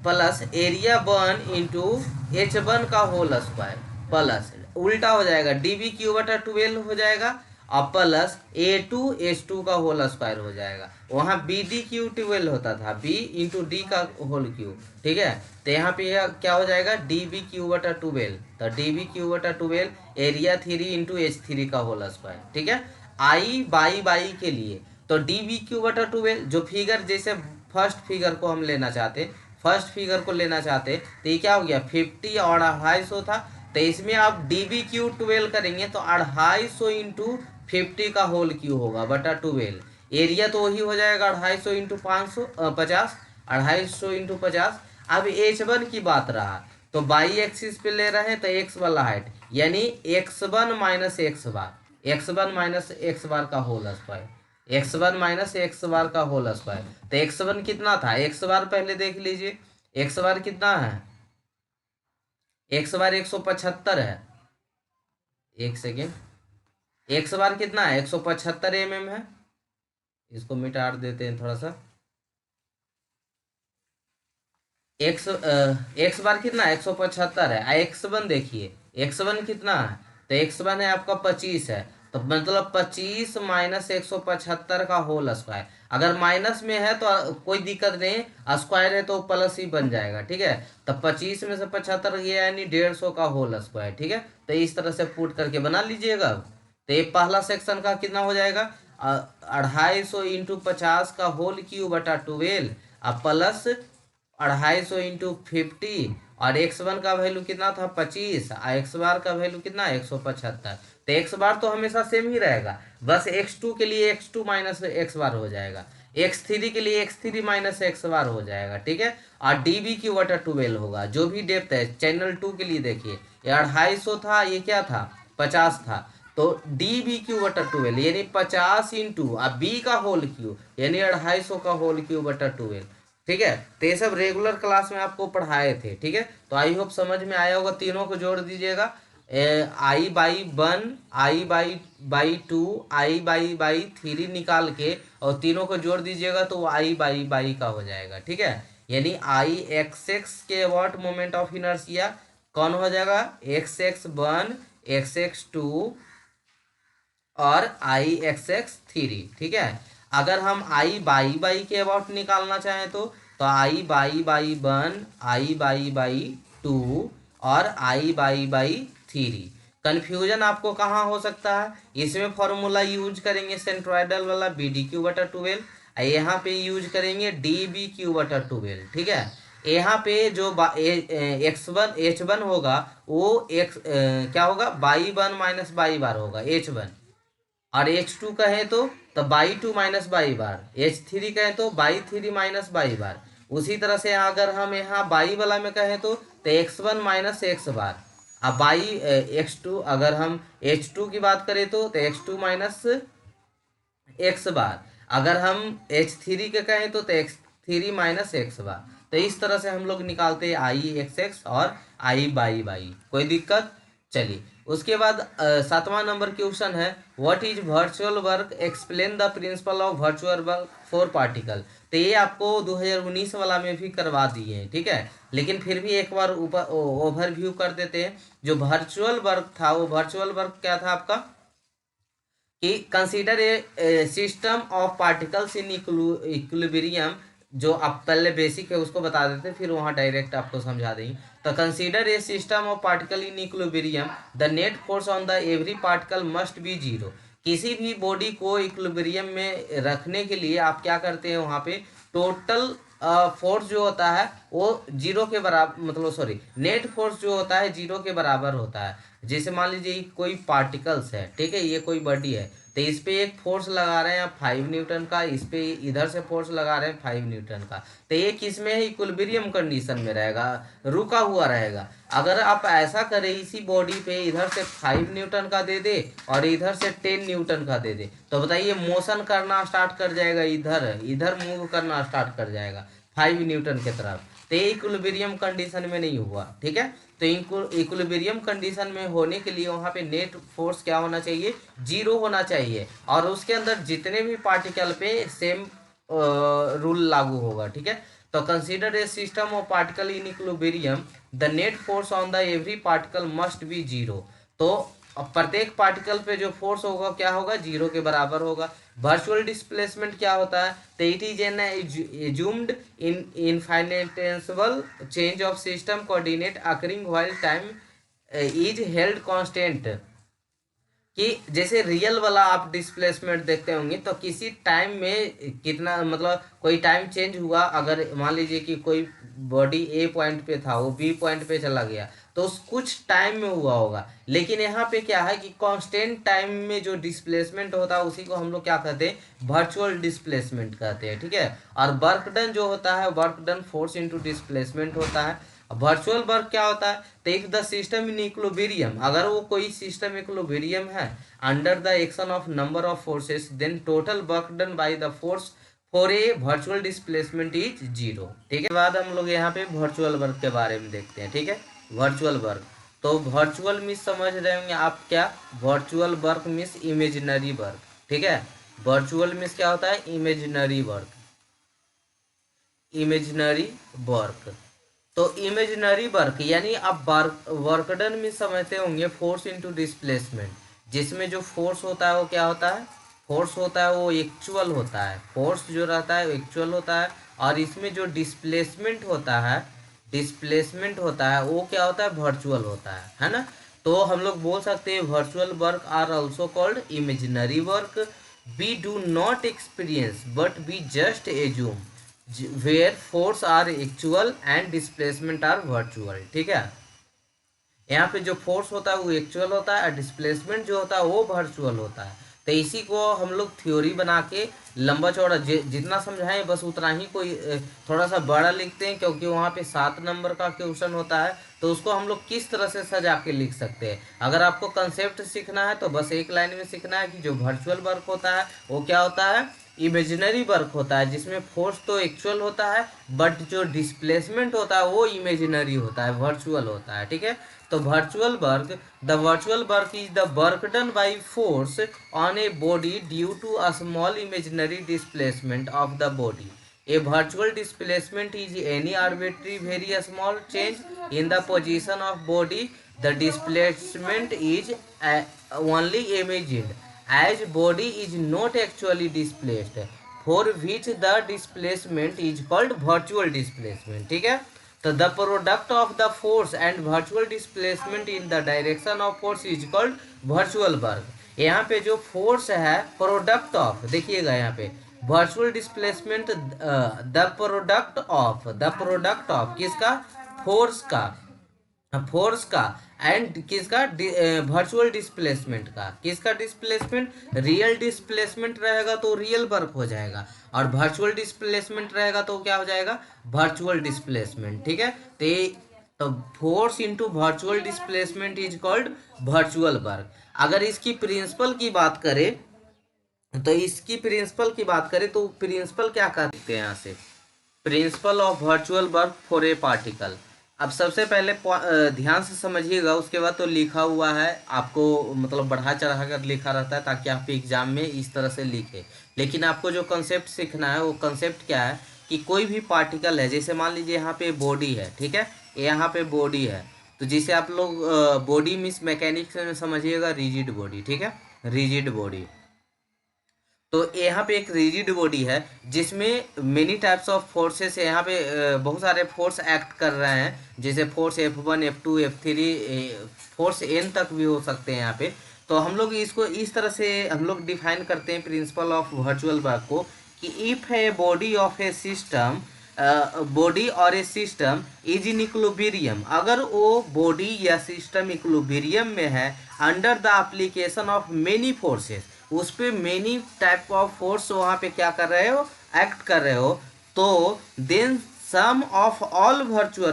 प्लस एरिया 1 × H1 का होल स्क्वायर, प्लस उल्टा हो जाएगा dB/12 हो जाएगा, और प्लस A2H2 का होल स्क्वायर हो जाएगा। वहाँ BD/12 होता था, B × D का होल क्यूब। ठीक है, तो यहाँ पे क्या हो जाएगा dB/12, तो dB/12 एरिया 3 × H3 का होल स्क्वायर। ठीक है, I/बाई के लिए तो dB/12 जो फिगर, जैसे फर्स्ट फिगर को हम लेना चाहते, फर्स्ट फिगर को लेना चाहते तो ये क्या हो गया 50 और 250 था, तो इसमें आप dB/12 करेंगे तो 250 × 50 का होल क्यू होगा बटा 12, एरिया तो वही हो जाएगा 250 × 50, 250 × 50। अब H1 की बात रहा तो बाई एक्सिस पे ले रहे हैं तो x वाला हाइट, यानी x1 minus x bar, x1 minus x bar का whole square, x1 minus x bar का होल स्क्वायर। तो x1 कितना था, x बार पहले देख लीजिए, x बार कितना है, x बार 175 है, एक सेकेंड, x बार कितना है 175 mm है, इसको मिटा देते हैं थोड़ा सा, x बार कितना है 175 है, x1 देखिए x1 कितना है, तो x1 है आपका 25 है, तो मतलब 25 माइनस 175 का होल स्क्वायर, अगर माइनस में है तो कोई दिक्कत नहीं, स्क्वायर है तो प्लस ही बन जाएगा। ठीक है, तो 25 में से 75 गया यानी 150 का होल स्क्वायर। ठीक है, तो इस तरह से पुट करके बना लीजिएगा। तो ये पहला सेक्शन का कितना हो जाएगा 250 × 50 का होल क्यू बटा 12 प्लस 250 × 50, और x1 का वैल्यू कितना था 25, x बार का वैल्यू कितना 175। तो x बार तो हमेशा सेम ही रहेगा, बस x2 के लिए x2 माइनस x बार हो जाएगा, x3 के लिए x3 माइनस x बार हो जाएगा। ठीक है, और dB/12 होगा, जो भी डेप्थ है चैनल 2 के लिए देखिए, ये 250 था, ये क्या था 50 था, तो dB/12 यानी 50 × b का होल क्यू यानी 250 का होल क्यू बटा 12। ठीक है, तो ये सब रेगुलर क्लास में आपको पढ़ाए थे। ठीक है, तो आई होप समझ में आया होगा। तीनों को जोड़ दीजिएगा, I/1, I/2, I/3 निकाल के और तीनों को जोड़ दीजिएगा तो वो I/बाई का हो जाएगा। ठीक है, यानी IXX के अबाउट मोमेंट ऑफ इनर्शिया कौन हो जाएगा XX1, XX2 और IXX3। ठीक है, अगर हम I/बाई के अबाउट निकालना चाहें तो I/1, I/2 और I/3। कन्फ्यूजन आपको कहाँ हो सकता है, इसमें फॉर्मूला यूज करेंगे सेंट्रोइडल वाला BD/12, यहाँ पे यूज करेंगे dB/12। ठीक है, यहाँ पे जो H1 होगा वो क्या होगा बाई 1 माइनस बाई बार होगा H1, और H2 कहें तो by two minus y bar, H3 कहें तो बाई थ्री माइनस बाई बार। उसी तरह से अगर हम यहाँ बाई वाला में कहें तो x1 माइनस एक्स बार। अब बाई x2, अगर हम H2 की बात करें तो x2 माइनस एक्स बार। अगर हम H3 के कहें तो x3 माइनस एक्स बार। तो इस तरह से हम लोग निकालते हैं आई एक्स एक्स और आई बाई बाई। कोई दिक्कत? चलिए, उसके बाद 7वां नंबर क्वेश्चन है, what is virtual work, explain the principle of virtual work for particle. तो ये आपको 2019 वाला में भी करवा दिए हैं, ठीक है, लेकिन फिर भी एक बार ऊपर ओवरव्यू कर देते हैं। जो वर्चुअल वर्क था, वो वर्चुअल वर्क क्या था आपका कि consider a system of particles in equilibrium. जो आप पहले बेसिक है उसको बता देते, फिर वहाँ डायरेक्ट आपको समझा देंगे। तो consider a system of particle in equilibrium, the net force on the every particle must be zero. किसी भी बॉडी को इक्विलिब्रियम में रखने के लिए आप क्या करते हैं, वहाँ पे टोटल फोर्स जो होता है वो जीरो के बराबर, मतलब सॉरी, नेट फोर्स जो होता है जीरो के बराबर होता है। जैसे मान लीजिए कोई पार्टिकल्स है, ठीक है, ये कोई बॉडी है, तो इस पे एक फोर्स लगा रहे हैं आप 5 न्यूटन का, इस पे इधर से फोर्स लगा रहे हैं 5 न्यूटन का। तो ये किस में है, इक्विलिब्रियम कंडीशन में रहेगा, रुका हुआ रहेगा। अगर आप ऐसा करें इसी बॉडी पे इधर से 5 न्यूटन का दे दे और इधर से 10 न्यूटन का दे दे, तो बताइए मोशन करना स्टार्ट कर जाएगा, इधर इधर मूव करना स्टार्ट कर जाएगा 5 न्यूटन की तरफ। तो ये इक्विलिब्रियम कंडीशन में नहीं हुआ, ठीक है। तो इक्विलिब्रियम कंडीशन में होने के लिए वहाँ पे नेट फोर्स क्या होना चाहिए, जीरो होना चाहिए, और उसके अंदर जितने भी पार्टिकल पे सेम रूल लागू होगा, ठीक है। तो consider a system of particle in equilibrium, the net force on the every particle must be zero. तो प्रत्येक पार्टिकल पे जो फोर्स होगा क्या होगा, जीरो के बराबर होगा। वर्चुअल डिस्प्लेसमेंट क्या होता है, तो it is an assumed in infinitesimal change of system coordinate occurring while time is held constant. कि जैसे रियल वाला आप डिस्प्लेसमेंट देखते होंगे तो किसी टाइम में कितना, मतलब कोई टाइम चेंज हुआ, अगर मान लीजिए कि कोई बॉडी ए पॉइंट पे था वो बी पॉइंट पे चला गया, तो उस कुछ टाइम में हुआ होगा। लेकिन यहाँ पे क्या है कि कांस्टेंट टाइम में जो डिस्प्लेसमेंट होता है उसी को हम लोग क्या कहते हैं, वर्चुअल डिस्प्लेसमेंट कहते हैं, ठीक है। और वर्क डन जो होता है, work done force into displacement होता है। वर्चुअल वर्क क्या होता है, तो if the system in equilibrium, अगर वो कोई सिस्टम इक्विलिब्रियम है under the action of number of forces, then total work done by the force for a virtual displacement is zero, ठीक है। बाद हम लोग यहाँ पे वर्चुअल वर्क के बारे में देखते हैं, ठीक है। वर्चुअल वर्क, तो वर्चुअल मीन्स समझ रहे होंगे आप क्या, virtual work means imaginary work, ठीक है। वर्चुअल मीन्स क्या होता है, इमेजिनरी वर्क, इमेजिनरी वर्क। तो इमेजिनरी वर्क यानी आप वर्क डन में समझते होंगे फोर्स इनटू डिस्प्लेसमेंट, जिसमें जो फोर्स होता है वो क्या होता है, फोर्स होता है वो एक्चुअल होता है, फोर्स जो रहता है वो एक्चुअल होता है। और इसमें जो डिस्प्लेसमेंट होता है, डिस्प्लेसमेंट होता है वो क्या होता है, वर्चुअल होता है ना। तो हम लोग बोल सकते हैं virtual work are also called imaginary work. We do not experience but we just assume where force are actual and displacement are virtual, ठीक है। यहाँ पे जो फोर्स होता है वो एक्चुअल होता है और डिस्प्लेसमेंट जो होता है वो वर्चुअल होता है। तो इसी को हम लोग थ्योरी बना के लंबा चौड़ा जितना समझाएं बस उतना ही, कोई थोड़ा सा बड़ा लिखते हैं क्योंकि वहाँ पे 7 नंबर का क्वेश्चन होता है, तो उसको हम लोग किस तरह से सजा के लिख सकते हैं। अगर आपको कंसेप्ट सीखना है तो बस एक लाइन में सीखना है कि जो वर्चुअल वर्क होता है वो क्या होता है, इमेजिनरी वर्क होता है, जिसमें फोर्स तो एक्चुअल होता है बट जो डिस्प्लेसमेंट होता है वो इमेजिनरी होता है, वर्चुअल होता है, ठीक है। तो virtual work, the virtual work is the work done by force on a body due to a small imaginary displacement of the body. A virtual displacement is any arbitrary very small change in the position of body. The displacement is only imagined, as body is not actually displaced, for which the displacement is called virtual displacement, ठीक है। तो the product of the force and virtual displacement in the direction of force is called virtual work। यहाँ पे जो फोर्स है प्रोडक्ट ऑफ, देखिएगा यहाँ पे virtual displacement, the product of किसका, फोर्स का, फोर्स का एंड किसका, वर्चुअल डिस्प्लेसमेंट का। किसका डिस्प्लेसमेंट, रियल डिस्प्लेसमेंट रहेगा तो रियल वर्क हो जाएगा, और वर्चुअल डिस्प्लेसमेंट रहेगा तो क्या हो जाएगा, वर्चुअल डिस्प्लेसमेंट। ठीक है, तो force into virtual displacement is called virtual work. अगर इसकी प्रिंसिपल की बात करें, तो इसकी प्रिंसिपल की बात करें तो प्रिंसिपल क्या कहते हैं यहाँ से, principal of virtual work for a particle. अब सबसे पहले ध्यान से समझिएगा, उसके बाद तो लिखा हुआ है आपको, मतलब बढ़ा चढ़ा कर लिखा रहता है ताकि आप एग्जाम में इस तरह से लिखे। लेकिन आपको जो कंसेप्ट सीखना है वो कंसेप्ट क्या है कि कोई भी पार्टिकल है, जैसे मान लीजिए यहाँ पे बॉडी है, ठीक है, यहाँ पे बॉडी है, तो जिसे आप लोग बॉडी मीन्स मैकेनिक्स में समझिएगा रिजिड बॉडी, ठीक है, रिजिड बॉडी। तो यहाँ पे एक रिजिड बॉडी है जिसमें मेनी टाइप्स ऑफ फोर्सेस है, यहाँ पे बहुत सारे फोर्स एक्ट कर रहे हैं, जैसे force F1 F2 F3, force N तक भी हो सकते हैं यहाँ पे। तो हम लोग इसको इस तरह से हम लोग डिफाइन करते हैं प्रिंसिपल ऑफ वर्चुअल वर्क को, कि if a body of A system, body और a system is in equilibrium, अगर वो बॉडी या सिस्टम इक्विलिब्रियम में है under the application of many forces, उस पर मेनी टाइप ऑफ फोर्स वहाँ पे क्या कर रहे हो, एक्ट कर रहे हो, तो then sum of all virtual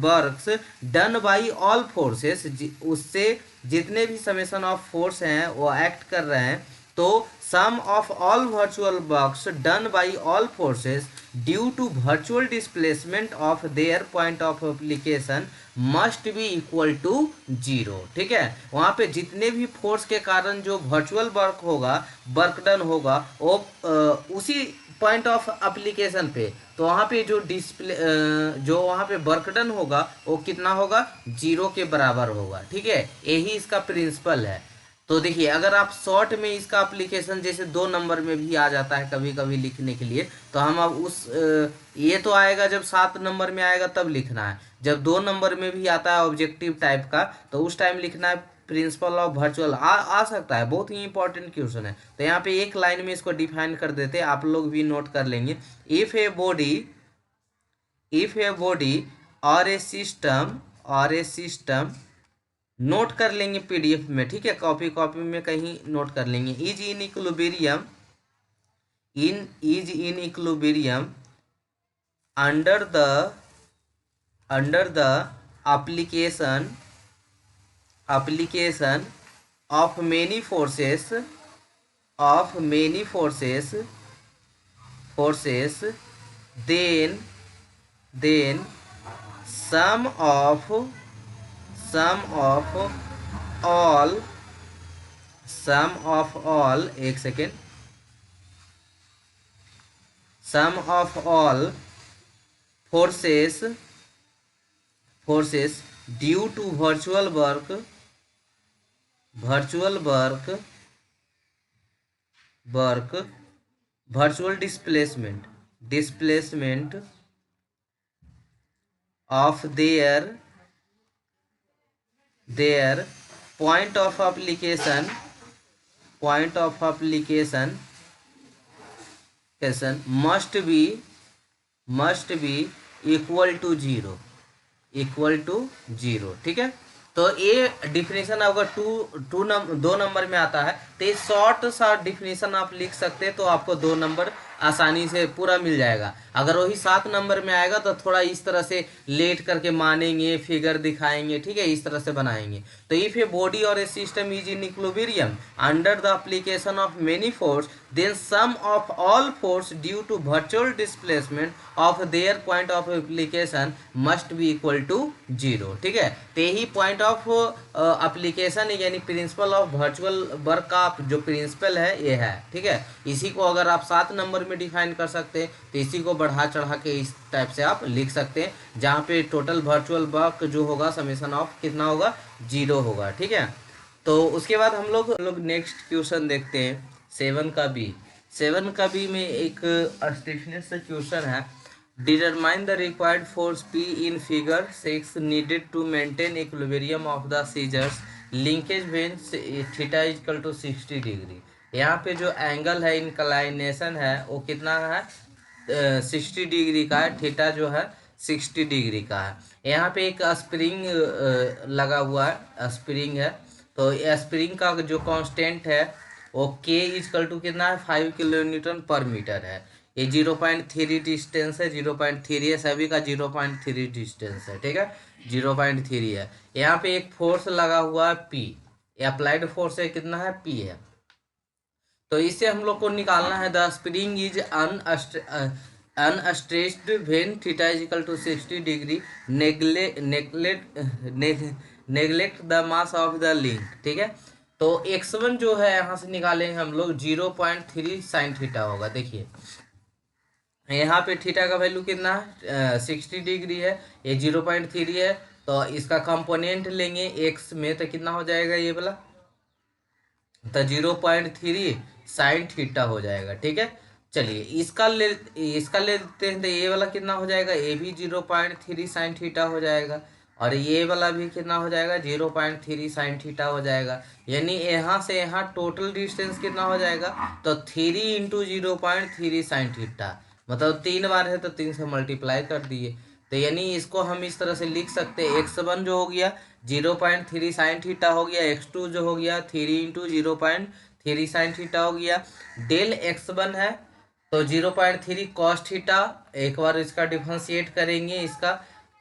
works done by all forces, उससे जितने भी समेशन ऑफ फोर्स हैं वो एक्ट कर रहे हैं, तो sum of all virtual works done by all forces due to virtual displacement of their point of application must be equal to zero. ठीक है, वहाँ पे जितने भी फोर्स के कारण जो वर्चुअल वर्क होगा, वर्क डन होगा, वो उसी पॉइंट ऑफ एप्लीकेशन पे, तो वहाँ पे जो जो वहाँ पे वर्क डन होगा वो कितना होगा, जीरो के बराबर होगा। ठीक है, यही इसका प्रिंसिपल है। तो देखिए, अगर आप शॉर्ट में इसका एप्लीकेशन जैसे 2 नंबर में भी आ जाता है कभी कभी लिखने के लिए, तो हम अब ये तो आएगा जब 7 नंबर में आएगा तब लिखना है, जब 2 नंबर में भी आता है ऑब्जेक्टिव टाइप का तो उस टाइम लिखना है प्रिंसिपल ऑफ वर्चुअल। आ सकता है, बहुत ही इंपॉर्टेंट क्वेश्चन है। तो यहाँ पे एक लाइन में इसको डिफाइन कर देते हैं, आप लोग भी नोट कर लेंगे। इफ ए बॉडी और ए सिस्टम नोट कर लेंगे पीडीएफ में, ठीक है, कॉपी में कहीं नोट कर लेंगे। Is in equilibrium under the application of many forces then sum of all एक second, sum of all forces due to virtual displacement of their point of application must be equal to zero. ठीक है, तो ये डिफिनेशन अगर 2 नंबर में आता है तो ये शॉर्ट सा डिफिनेशन आप लिख सकते हैं, तो आपको 2 नंबर आसानी से पूरा मिल जाएगा। अगर वही 7 नंबर में आएगा तो थोड़ा इस तरह से लेट करके मानेंगे, फिगर दिखाएंगे, ठीक है, इस तरह से बनाएंगे। तो इफ ए बॉडी और a system is in equilibrium under the application of many force then sum of all force due to virtual displacement of their point of application must be equal to zero. ठीक है, तो यही पॉइंट ऑफ एप्लीकेशन यानी प्रिंसिपल ऑफ वर्चुअल वर्क का जो प्रिंसिपल है ये है। ठीक है, इसी को अगर आप 7 नंबर में डिफाइन कर सकते हैं तो इसी को बढ़ा चढ़ा के इस टाइप से आप लिख सकते हैं, जहाँ पे टोटल वर्चुअल वर्क जो होगा समेशन ऑफ कितना होगा, जीरो होगा। ठीक है, तो उसके बाद हम लोग नेक्स्ट क्वेश्चन देखते हैं 7 का बी में एक स्टिफनेस से क्वेश्चन है। Determine the required force P in figure 6 needed to maintain equilibrium of the scissors linkage when theta equal to 60 degree. यहाँ पे जो एंगल है इंक्लाइनेशन है वो कितना है, 60 डिग्री का है, थीटा जो है 60 डिग्री का है। यहाँ पे एक स्प्रिंग लगा हुआ है, स्प्रिंग है। तो स्प्रिंग का जो कांस्टेंट है वो के इजकल टू कितना है, 5 किलो न्यूटन पर मीटर है। ये 0.3 डिस्टेंस है, 0.3 है, सभी का 0.3 डिस्टेंस है, ठीक है, 0.3 है। यहाँ पे एक फोर्स लगा हुआ है पी, अप्लाइड फोर्स है, कितना है, पी है। तो इसे हम लोग को निकालना है, the spring is unstretched when theta is equal to 60 degree, neglect the mass of the link, ठीक है। तो x1 जो है यहाँ से निकालेंगे हम लोग, 0.3 साइन थीटा होगा। देखिए यहाँ पे थीटा का वैल्यू कितना है, 60 डिग्री है, ये 0.3 है। तो इसका कंपोनेंट लेंगे एक्स में, तो कितना हो जाएगा ये वाला, तो 0.3 साइन थीटा हो जाएगा, ठीक है। चलिए इसका ले लेते हैं, तो ये वाला कितना हो जाएगा, ये भी 0.3 साइन थीटा हो जाएगा, और ये वाला भी कितना हो जाएगा, 0.3 साइन थीटा हो जाएगा। यानी यहाँ से यहाँ टोटल डिस्टेंस कितना हो जाएगा, तो 3 इंटू 0.3 साइन थीटा, मतलब 3 बार है तो 3 से मल्टीप्लाई कर दिए। तो यानी इसको हम इस तरह से लिख सकते हैं, x1 जो हो गया 0.3 साइन थीटा हो गया, x2 जो हो गया 3 इंटू 0.3 साइन थीटा हो गया, डेल x1 है तो 0.3 कॉस थीटा, एक बार इसका डिफरेंशिएट करेंगे इसका,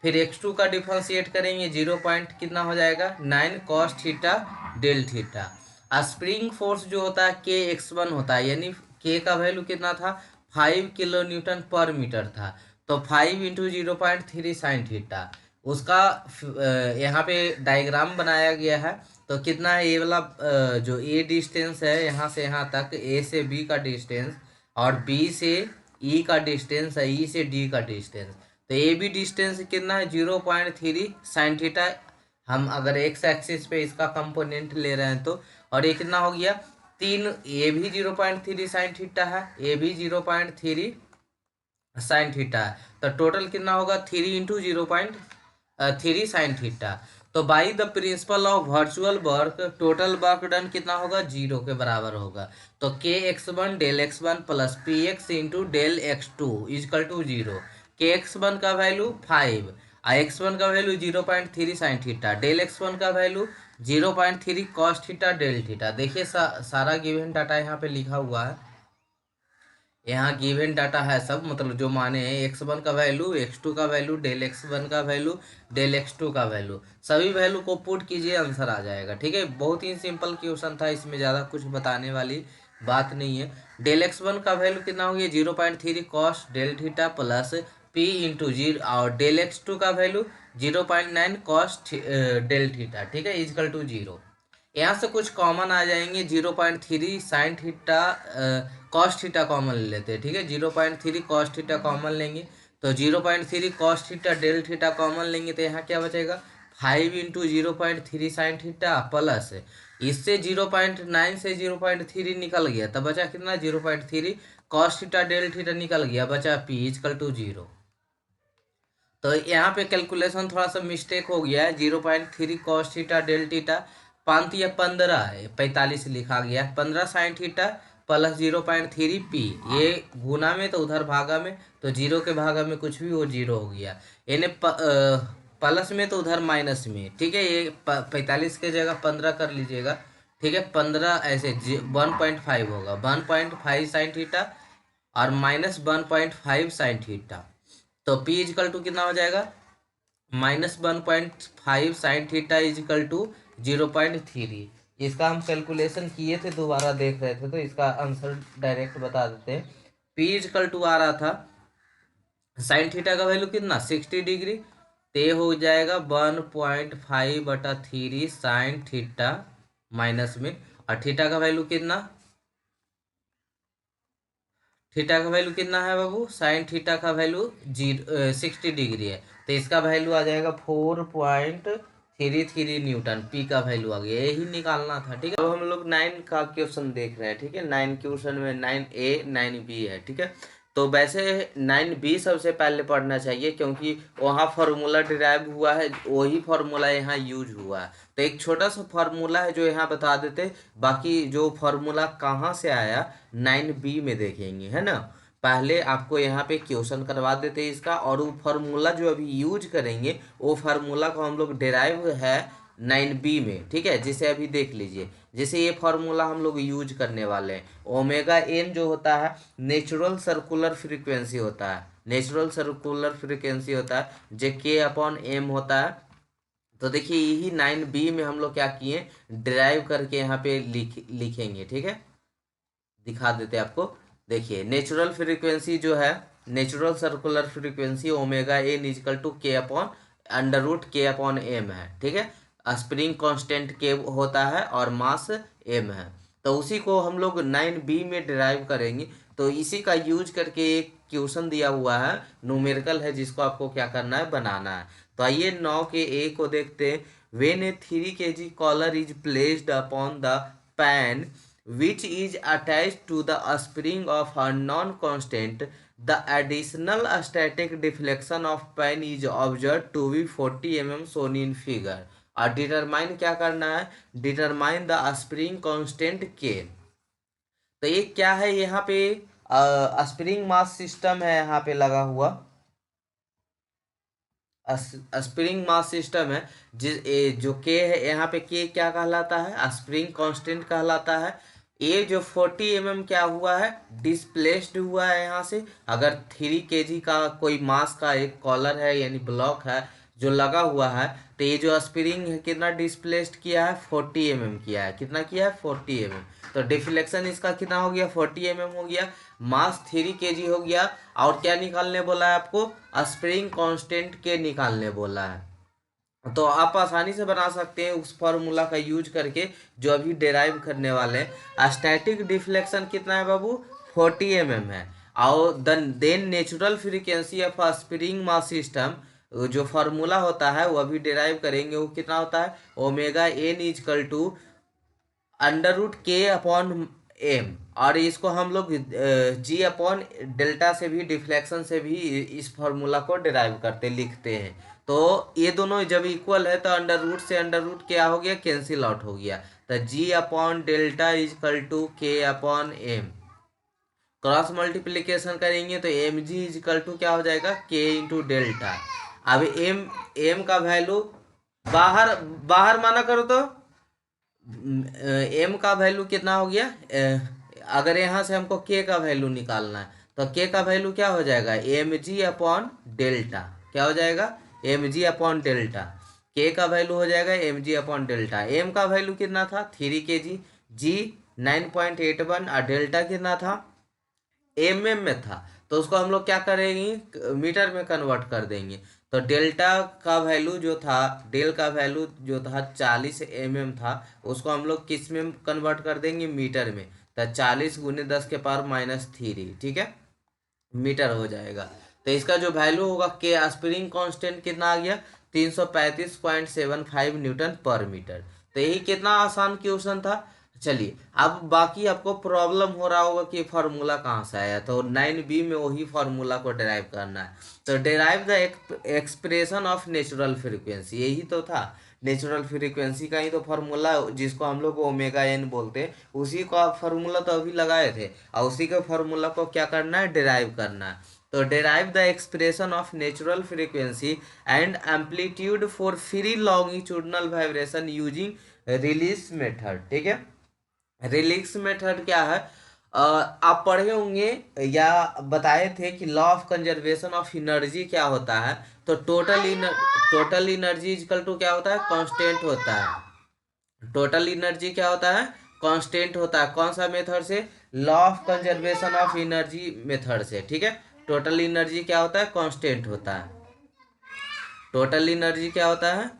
फिर x2 का डिफरेंशिएट करेंगे, 0 पॉइंट कितना हो जाएगा 9 cos theta del theta. Spring force जो होता है के x1 होता है, यानी के का वैल्यू कितना था, 5 किलो न्यूटन पर मीटर था। तो 5 इंटू 0.3 साइन थीटा, उसका यहाँ पे डायग्राम बनाया गया है। तो कितना है ये वाला, जो ए डिस्टेंस है यहाँ से यहाँ तक, ए से बी का डिस्टेंस, और बी से ई का डिस्टेंस है, ई से डी का डिस्टेंस। तो ए बी डिस्टेंस कितना है, 0.3 साइन थीटा। हम अगर एक्स एक्सिस पे इसका कंपोनेंट ले रहे हैं तो, और ये कितना हो गया, 3, ए भी 0.3 साइन थीटा है, ए भी 0.3 साइन थीटा है। तो टोटल कितना होगा, 3 इंटू 0.3 साइन थीटा। तो by the principle of virtual work, total work done कितना होगा, 0 के बराबर होगा। तो k x1 del x1 plus P x into del x2 equal to 0। K x1 का वैल्यू 5, x1 का value 0.3 sine theta, del x1 का value 0.3 cos theta del theta. देखिए सारा गिवन डाटा यहाँ पे लिखा हुआ है, यहाँ गिवन डाटा है सब, मतलब जो माने हैं, x1 का वैल्यू, x2 का वैल्यू, डेल x1 का वैल्यू, डेल x2 का वैल्यू, सभी वैल्यू को पुट कीजिए, आंसर आ जाएगा, ठीक है। बहुत ही सिंपल क्वेश्चन था, इसमें ज़्यादा कुछ बताने वाली बात नहीं है। डेल x1 का वैल्यू कितना हो गया, 0.3 cos del theta plus P into 0, और डेल x2 का वैल्यू 0.9 कॉस डेल थीटा, ठीक है, इजकल टू 0। यहाँ से कुछ कॉमन आ जाएंगे, 0.3 sine theta cos theta common ले लेते हैं, ठीक है, 0.3 कॉस थीटा कॉमन लेंगे, तो 0.3 cos theta del theta common लेंगे, तो यहाँ क्या बचेगा, 5 इंटू 0.3 साइन थीटा प्लस, इससे 0.9 से 0.3 निकल गया, तब बचा कितना, 0.3 कॉस थीटा डेल थीटा निकल गया, बचा पी इजकल टू 0। तो यहाँ पे कैलकुलेशन थोड़ा सा मिस्टेक हो गया है, 0.3 कॉस थीटा डेल थीटा, 5 या 15 है, 45 लिखा गया है, 15 साइन थीटा प्लस 0.3 पी, ये गुना में तो उधर भागा में, तो 0 के भागा में कुछ भी वो 0 हो गया, यानी प्लस में तो उधर माइनस में, ठीक है। ये 45 के जगह 15 कर लीजिएगा, ठीक है, 15 ऐसे 1.5 होगा, 1.5 साइन थीटा और माइनस 1.5 साइन थीटा। तो P इजकल टू कितना हो जाएगा, -1.5 साइन थीटा इजकल टू 0.3। इसका हम कैलकुलेशन किए थे, दोबारा देख रहे थे, तो इसका आंसर डायरेक्ट बता देते हैं। P इजकल टू आ रहा था, साइन थीटा का वैल्यू कितना, 60 डिग्री, ते हो जाएगा 1.5/3 साइन थीटा माइनस में, और थीटा का वैल्यू कितना, थीटा का वैल्यू कितना है बाबू, साइन थीटा का वैल्यू 60 डिग्री है, तो इसका वैल्यू आ जाएगा 4.33 न्यूटन, पी का वैल्यू आ गया, यही निकालना था, ठीक है। अब हम लोग 9 का क्वेश्चन देख रहे हैं, ठीक है, 9 क्वेश्चन में 9A 9B है, ठीक है। तो वैसे 9B सबसे पहले पढ़ना चाहिए, क्योंकि वहाँ फार्मूला डिराइव हुआ है, वही फार्मूला यहाँ यूज हुआ है। तो एक छोटा सा फार्मूला है जो यहाँ बता देते, बाकी जो फार्मूला कहाँ से आया 9B में देखेंगे, है ना। पहले आपको यहाँ पे क्वेश्चन करवा देते हैं इसका, और वो फार्मूला जो अभी यूज करेंगे वो फार्मूला को हम लोग डेराइव है 9B में, ठीक है। जिसे अभी देख लीजिए, जैसे ये फार्मूला हम लोग यूज करने वाले हैं। ओमेगा एन जो होता है नेचुरल सर्कुलर फ्रीक्वेंसी होता है, नेचुरल सर्कुलर फ्रीक्वेंसी होता है, जो के अपॉन एम होता है। तो देखिए यही 9B में हम लोग क्या किए, ड्राइव करके यहाँ पे लिखेंगे, ठीक है। दिखा देते हैं आपको। देखिए नेचुरल फ्रीक्वेंसी जो है, natural circular frequency omega n equal to k upon under root k upon m है, ठीक है। स्प्रिंग कांस्टेंट के होता है और मास एम है। तो उसी को हम लोग 9B में डिराइव करेंगे। तो इसी का यूज करके एक क्वेश्चन दिया हुआ है, न्यूमेरिकल है, जिसको आपको क्या करना है, बनाना है। तो आइए 9 के को देखते हैं। When a 3 kg collar is placed upon the pan which is attached to the spring of a non-constant, the additional static deflection of pan is observed to be 40 mm shown in figure। और डिटरमाइन क्या करना है, डिटरमाइन द स्प्रिंग कांस्टेंट के। तो ये क्या है, यहाँ पे स्प्रिंग मास सिस्टम है, यहाँ पे लगा हुआ स्प्रिंग मास सिस्टम है, जो के है यहाँ पे, के क्या कहलाता है, स्प्रिंग कांस्टेंट कहलाता है। ये जो 40 mm क्या हुआ है, डिस्प्लेस्ड हुआ है यहाँ से। अगर 3 kg का कोई मास का एक कॉलर है यानी ब्लॉक है जो लगा हुआ है, तो ये जो स्प्रिंग है कितना डिस्प्लेस्ड किया है, 40 mm किया है। कितना किया है, 40 mm। तो डिफ्लेक्शन इसका कितना हो गया, 40 mm हो गया। मास 3 kg हो गया। और क्या निकालने बोला है आपको, स्प्रिंग कांस्टेंट के निकालने बोला है। तो आप आसानी से बना सकते हैं उस फॉर्मूला का यूज करके जो अभी डेराइव करने वाले हैं। स्टैटिक डिफ्लेक्शन कितना है बाबू, 40 mm है। और then natural frequency of spring mass system, जो फार्मूला होता है वो अभी डेराइव करेंगे, वो कितना होता है, omega n equal to under root k upon m. और इसको हम लोग जी अपॉन डेल्टा से भी, डिफ्लेक्शन से भी इस फॉर्मूला को डिराइव करते लिखते हैं। तो ये दोनों जब इक्वल है तो अंडर रूट से अंडर रूट क्या हो गया, कैंसिल आउट हो गया। तो जी upon delta is equal to k upon M. Cross multiplication करेंगे तो एम जी इजकल टू क्या हो जाएगा, के इंटू डेल्टा। अब एम का वैल्यू बाहर बाहर माना करो तो एम का वैल्यू कितना हो गया, अगर यहाँ से हमको के का वैल्यू निकालना है तो के का वैल्यू क्या हो जाएगा, एम जी अपॉन डेल्टा। क्या हो जाएगा, एम जी अपॉन डेल्टा। के का वैल्यू हो जाएगा m g upon delta. M का वैल्यू कितना था, 3 kg, जी 9.81, और डेल्टा कितना था, एम में था। तो उसको हम लोग क्या करेंगे, मीटर में कन्वर्ट कर देंगे। तो डेल्टा का वैल्यू जो था, डेल का वैल्यू जो था 40 mm था, उसको हम लोग किस में कन्वर्ट कर देंगे, मीटर में। तो 40 × 10⁻³ ठीक है, मीटर हो जाएगा। तो इसका जो वैल्यू होगा, के स्प्रिंग कांस्टेंट कितना आ गया, 335.75 न्यूटन पर मीटर। तो यही कितना आसान क्वेश्चन था। चलिए अब बाकी आपको प्रॉब्लम हो रहा होगा कि फार्मूला कहाँ से आया, तो 9B में वही फार्मूला को डेराइव करना है। तो derive the expression of natural frequency, यही तो था, नेचुरल फ्रीक्वेंसी का ही तो फार्मूला, जिसको हम लोग ओमेगा एन बोलते हैं, उसी का फार्मूला तो अभी लगाए थे। और उसी के फार्मूला को क्या करना है, डेराइव करना है। तो derive the expression of natural frequency and amplitude for free longitudinal vibration using release method, ठीक है। रिलीज मेथड क्या है, आप पढ़े होंगे या बताए थे कि law of conservation of energy क्या होता है। तो टोटल एनर्जी इक्वल टू क्या होता है, कांस्टेंट होता है। टोटल एनर्जी क्या होता है, कांस्टेंट होता है। कौन सा मेथड से, law of conservation of energy method से, ठीक है। टोटल एनर्जी क्या होता है, कांस्टेंट होता है। टोटल एनर्जी क्या होता है,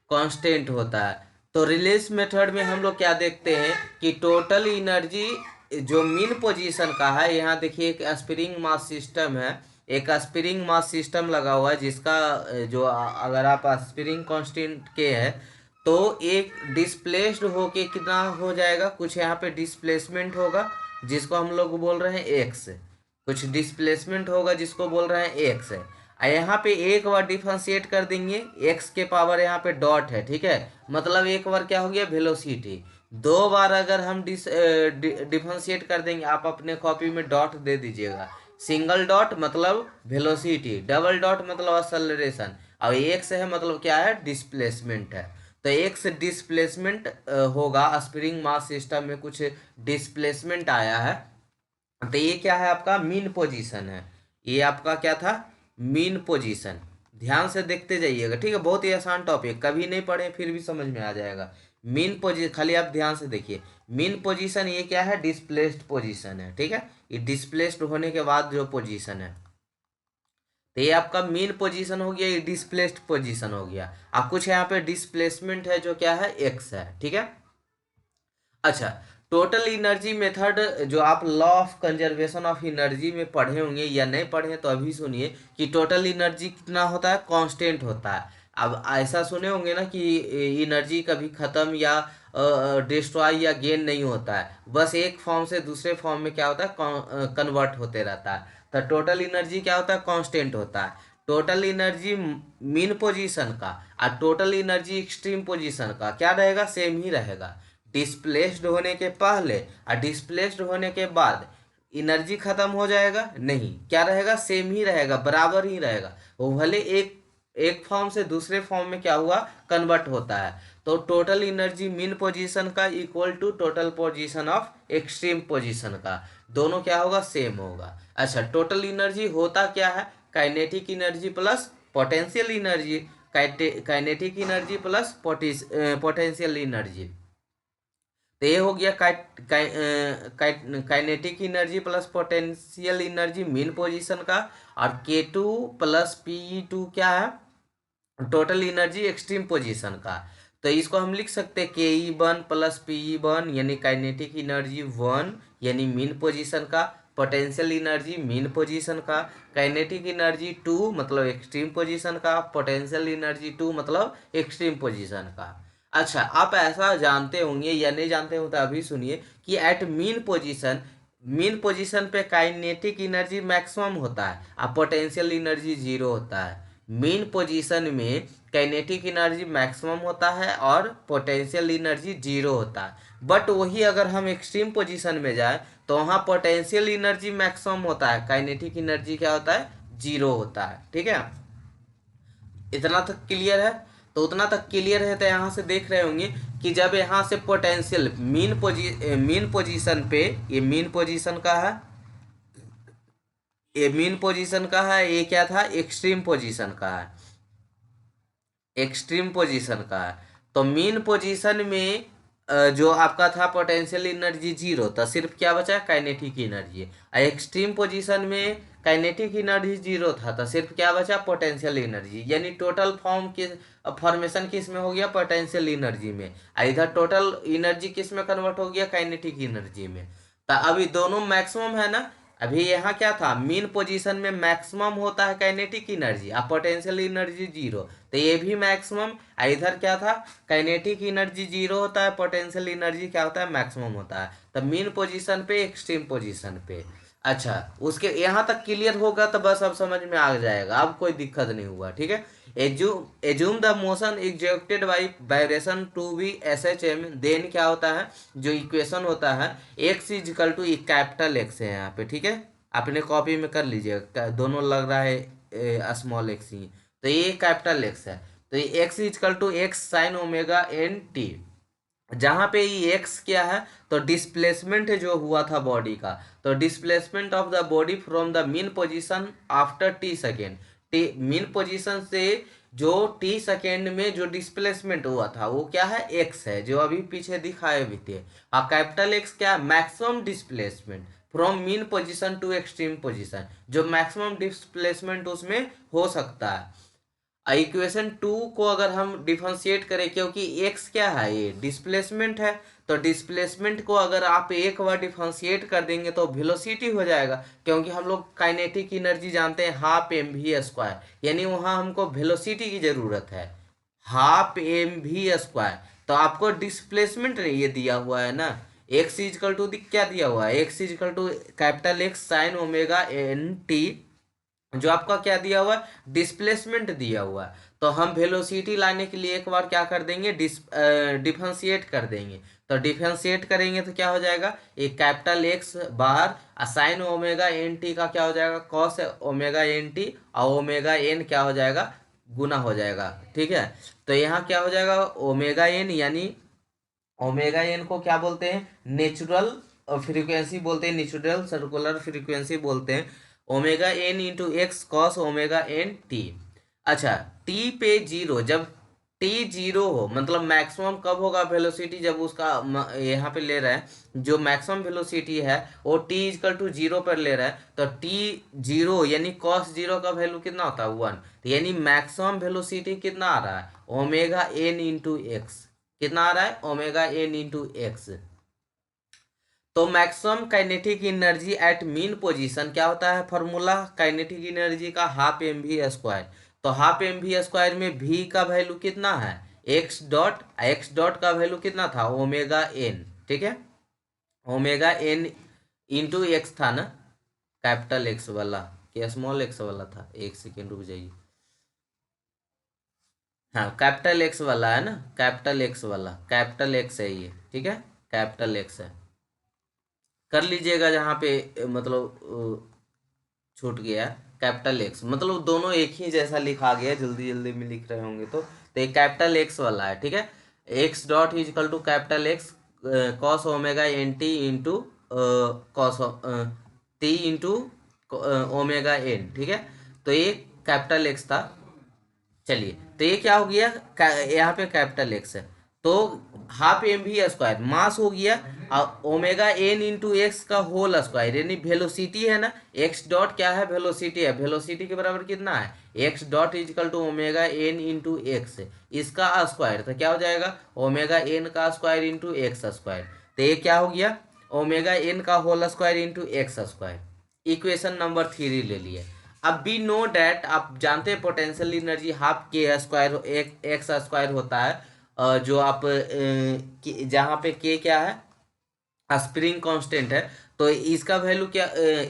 कांस्टेंट होता है। तो रिलेस मेथड में हम लोग क्या देखते हैं कि टोटल एनर्जी जो मीन पोजीशन का है, यहाँ देखिए एक स्प्रिंग मास सिस्टम है, एक स्प्रिंग मास सिस्टम लगा हुआ है, जिसका जो अगर आप स्प्रिंग कांस्टेंट के है तो एक डिस्प्लेस्ड होके कितना हो जाएगा, कुछ यहाँ पे डिस्प्लेसमेंट होगा जिसको हम लोग बोल रहे हैं एक्स, कुछ डिस्प्लेसमेंट होगा जिसको बोल रहे हैं एक्स है। यहाँ पे एक बार डिफरेंशिएट कर देंगे, एक्स के पावर यहाँ पे डॉट है, ठीक है। मतलब एक बार क्या हो गया, वेलोसिटी, दो बार अगर हम डिफरेंशिएट कर देंगे, आप अपने कॉपी में डॉट दे दीजिएगा। सिंगल डॉट मतलब वेलोसिटी, डबल डॉट मतलब एक्सेलरेशन, और एक से है मतलब क्या है, डिस्प्लेसमेंट है। तो एक से डिस्प्लेसमेंट होगा, स्प्रिंग मास सिस्टम में कुछ डिस्प्लेसमेंट आया है, तो ये क्या है, आपका मीन पोजीशन है। ये आपका क्या था, मीन पोजीशन। ध्यान से देखते जाइएगा, ठीक है, बहुत ही आसान टॉपिक, कभी नहीं पढ़े फिर भी समझ में आ जाएगा। मीन पोजीशन खाली आप ध्यान से देखिए। मीन पोजीशन ये क्या है, डिस्प्लेस्ड पोजीशन है, ठीक है, ये डिस्प्लेस्ड होने के बाद जो पोजीशन है, तो ये आपका मीन पोजीशन हो गया, ये डिस्प्लेस्ड पोजीशन हो गया। अब कुछ यहाँ पे डिस्प्लेसमेंट है जो क्या है, एक्स है, ठीक है। अच्छा, टोटल इनर्जी मेथड जो आप law of conservation of energy में पढ़े होंगे या नहीं पढ़े तो अभी सुनिए कि टोटल एनर्जी कितना होता है, कांस्टेंट होता है। अब ऐसा सुने होंगे ना कि एनर्जी कभी खत्म या डिस्ट्रॉय या गेन नहीं होता है, बस एक फॉर्म से दूसरे फॉर्म में क्या होता है, कन्वर्ट होते रहता है। तो टोटल एनर्जी क्या होता है, कांस्टेंट होता है। टोटल एनर्जी मीन पोजीशन का और टोटल एनर्जी एक्सट्रीम पोजीशन का क्या रहेगा, सेम ही रहेगा। डिस्प्लेस्ड होने के पहले और डिस्प्लेस्ड होने के बाद एनर्जी खत्म हो जाएगा, नहीं, क्या रहेगा, सेम ही रहेगा, बराबर ही रहेगा। वो भले एक एक फॉर्म से दूसरे फॉर्म में क्या हुआ, कन्वर्ट होता है। तो टोटल एनर्जी मीन पोजीशन का equal to total position of extreme position का, दोनों क्या होगा, सेम होगा। अच्छा, टोटल एनर्जी होता क्या है, kinetic energy plus potential energy, kinetic energy plus potential energy. तो ये हो गया kinetic energy plus potential energy mean position का। और K2 प्लस PE2 क्या है, टोटल एनर्जी एक्सट्रीम पोजीशन का। तो इसको हम लिख सकते हैं KE1 प्लस PE1 यानी काइनेटिक एनर्जी 1 यानी मीन पोजीशन का, पोटेंशियल एनर्जी मीन पोजीशन का, काइनेटिक एनर्जी 2 मतलब एक्सट्रीम पोजीशन का, पोटेंशियल एनर्जी 2 मतलब एक्सट्रीम पोजीशन का। अच्छा, आप ऐसा जानते होंगे या नहीं जानते हो तो अभी सुनिए कि एट मीन पोजीशन पे काइनेटिक एनर्जी मैक्सिमम होता है और पोटेंशियल एनर्जी जीरो होता है। मीन पोजीशन में काइनेटिक एनर्जी मैक्सिमम होता है और पोटेंशियल एनर्जी जीरो होता है। बट वही अगर हम एक्सट्रीम पोजीशन में जाए तो वहाँ पोटेंशियल एनर्जी मैक्सिमम होता है, काइनेटिक एनर्जी क्या होता है, जीरो होता है, ठीक है। इतना तक क्लियर है। तो उतना तक क्लियर है तो यहाँ से देख रहे होंगे कि जब यहाँ से पोटेंशियल मीन पोजीशन पे, ये मीन पोजीशन का है, ये मीन पोजीशन का है, ये क्या था, एक्सट्रीम पोजीशन का है, एक्सट्रीम पोजीशन का है। तो मीन पोजीशन में जो आपका था पोटेंशियल एनर्जी जीरो था, सिर्फ क्या बचा, काइनेटिक एनर्जी। और एक्सट्रीम पोजीशन में काइनेटिक एनर्जी जीरो था सिर्फ क्या बचा, पोटेंशियल एनर्जी। यानी टोटल फॉर्मेशन किस में हो गया, पोटेंशियल एनर्जी में, और इधर टोटल एनर्जी किस में कन्वर्ट हो गया, काइनेटिक एनर्जी में। तो अभी दोनों मैक्सिमम है ना। अभी यहाँ क्या था, मीन पोजीशन में मैक्सिमम होता है काइनेटिक एनर्जी और पोटेंशियल एनर्जी जीरो, तो ये भी मैक्सिमम। इधर क्या था, काइनेटिक एनर्जी जीरो होता है, पोटेंशियल एनर्जी क्या होता है, मैक्सिमम होता है। तो मीन पोजीशन पे, एक्सट्रीम पोजीशन पे। अच्छा, उसके यहाँ तक क्लियर होगा तो बस अब समझ में आ जाएगा, अब कोई दिक्कत नहीं हुआ, ठीक है। Assume the motion excited by vibration to be SHM, then क्या होता है, जो इक्वेशन होता है, x is equal to capital x है यहाँ पे, ठीक है, अपने कॉपी में कर लीजिएगा, दोनों लग रहा है स्मॉल एक्स ही, तो ये कैपिटल एक्स है। तो ये x is equal to x sine omega n t, जहाँ पे ये x क्या है, तो डिस्प्लेसमेंट जो हुआ था बॉडी का, तो displacement of the body from the mean position after t second, mean position से जो t सेकेंड में जो डिस्प्लेसमेंट हुआ था वो क्या है, x है, जो अभी पीछे दिखाए भी थे। और कैपिटल x क्या, maximum displacement from mean position to extreme position, जो मैक्सिमम डिस्प्लेसमेंट उसमें हो सकता है। इक्वेशन 2 को अगर हम डिफरेंशिएट करें, क्योंकि x क्या है, ये डिस्प्लेसमेंट है, तो डिस्प्लेसमेंट को अगर आप एक बार डिफरेंशिएट कर देंगे तो वेलोसिटी हो जाएगा, क्योंकि हम लोग काइनेटिक एनर्जी जानते हैं ½ mv², यानी वहाँ हमको वेलोसिटी की ज़रूरत है, ½ mv²। तो आपको डिस्प्लेसमेंट ये दिया हुआ है ना, x इजकल टू क्या दिया हुआ है, x equal to capital x sine omega n t, जो आपका क्या दिया हुआ है, डिस्प्लेसमेंट दिया हुआ है। तो हम वेलोसिटी लाने के लिए एक बार क्या कर देंगे, डिफरेंशिएट कर देंगे। तो डिफरेंशिएट करेंगे तो क्या हो जाएगा, एक कैपिटल एक्स बाहर साइन ओमेगा एन टी का क्या हो जाएगा, कॉस ओमेगा एन टी, और ओमेगा एन क्या हो जाएगा, गुना हो जाएगा। ठीक है, तो यहाँ क्या हो जाएगा, ओमेगा एन, यानी ओमेगा एन को क्या बोलते हैं, नेचुरल फ्रीक्वेंसी बोलते हैं, नेचुरल सर्कुलर फ्रीक्वेंसी बोलते हैं। Omega n into x cos omega n t. अच्छा, टी पे जीरो, जब टी जीरो हो, मतलब मैक्सिमम कब होगा वेलोसिटी, जब उसका यहाँ पे ले रहा है जो मैक्सिमम वेलोसिटी है वो टी इजकल टू जीरो पर ले रहा है, तो टी जीरो यानी कॉस जीरो का वैल्यू कितना होता है, 1। तो यानी मैक्सिमम वेलोसिटी कितना आ रहा है, ओमेगा एन इंटू एक्स। कितना आ रहा है, ओमेगा एन इंटू एक्स। तो maximum kinetic energy at mean position क्या होता है, फॉर्मूला काइनेटिक एनर्जी का हाफ एम वी स्क्वायर। तो हाफ एम वी स्क्वायर में भी का वैल्यू कितना है, एक्स डॉट का वैल्यू कितना था, ओमेगा एन। ठीक है, ओमेगा एन इंटू एक्स था ना, कैपिटल एक्स वाला कि स्मॉल एक्स वाला था, एक सेकेंड रुक जाइए। हाँ, कैपिटल एक्स वाला है ना, कैपिटल एक्स वाला, कैपिटल एक्स है ये। ठीक है, कैपिटल एक्स है, कर लीजिएगा जहाँ पे मतलब छूट गया। कैपिटल एक्स मतलब दोनों एक ही जैसा लिखा गया, जल्दी जल्दी में लिख रहे होंगे तो ये कैपिटल एक्स वाला है। ठीक है, x dot is equal to capital x cos omega n t into cos t into omega n. ठीक है, तो ये कैपिटल एक्स था। चलिए, तो ये क्या हो गया, यहाँ पे कैपिटल एक्स है, तो half m v square mass हो गया, और ओमेगा एन इंटू एक्स का होल स्क्वायर, यानी वेलोसिटी है ना, एक्स डॉट क्या है, वेलोसिटी है, वेलोसिटी के बराबर कितना है, x dot equal to omega n into x, इसका स्क्वायर, तो क्या हो जाएगा, ओमेगा एन का स्क्वायर इंटू एक्स स्क्वायर। तो ये क्या हो गया, ओमेगा एन का whole square into x square. Equation number 3 ले लिए। अब वी नो डैट, आप जानते हैं पोटेंशियल एनर्जी हाफ के स्क्वायर एक्स स्क्वायर होता है, जो आप जहाँ पे के क्या है, स्प्रिंग कांस्टेंट है। तो इसका वैल्यू क्या,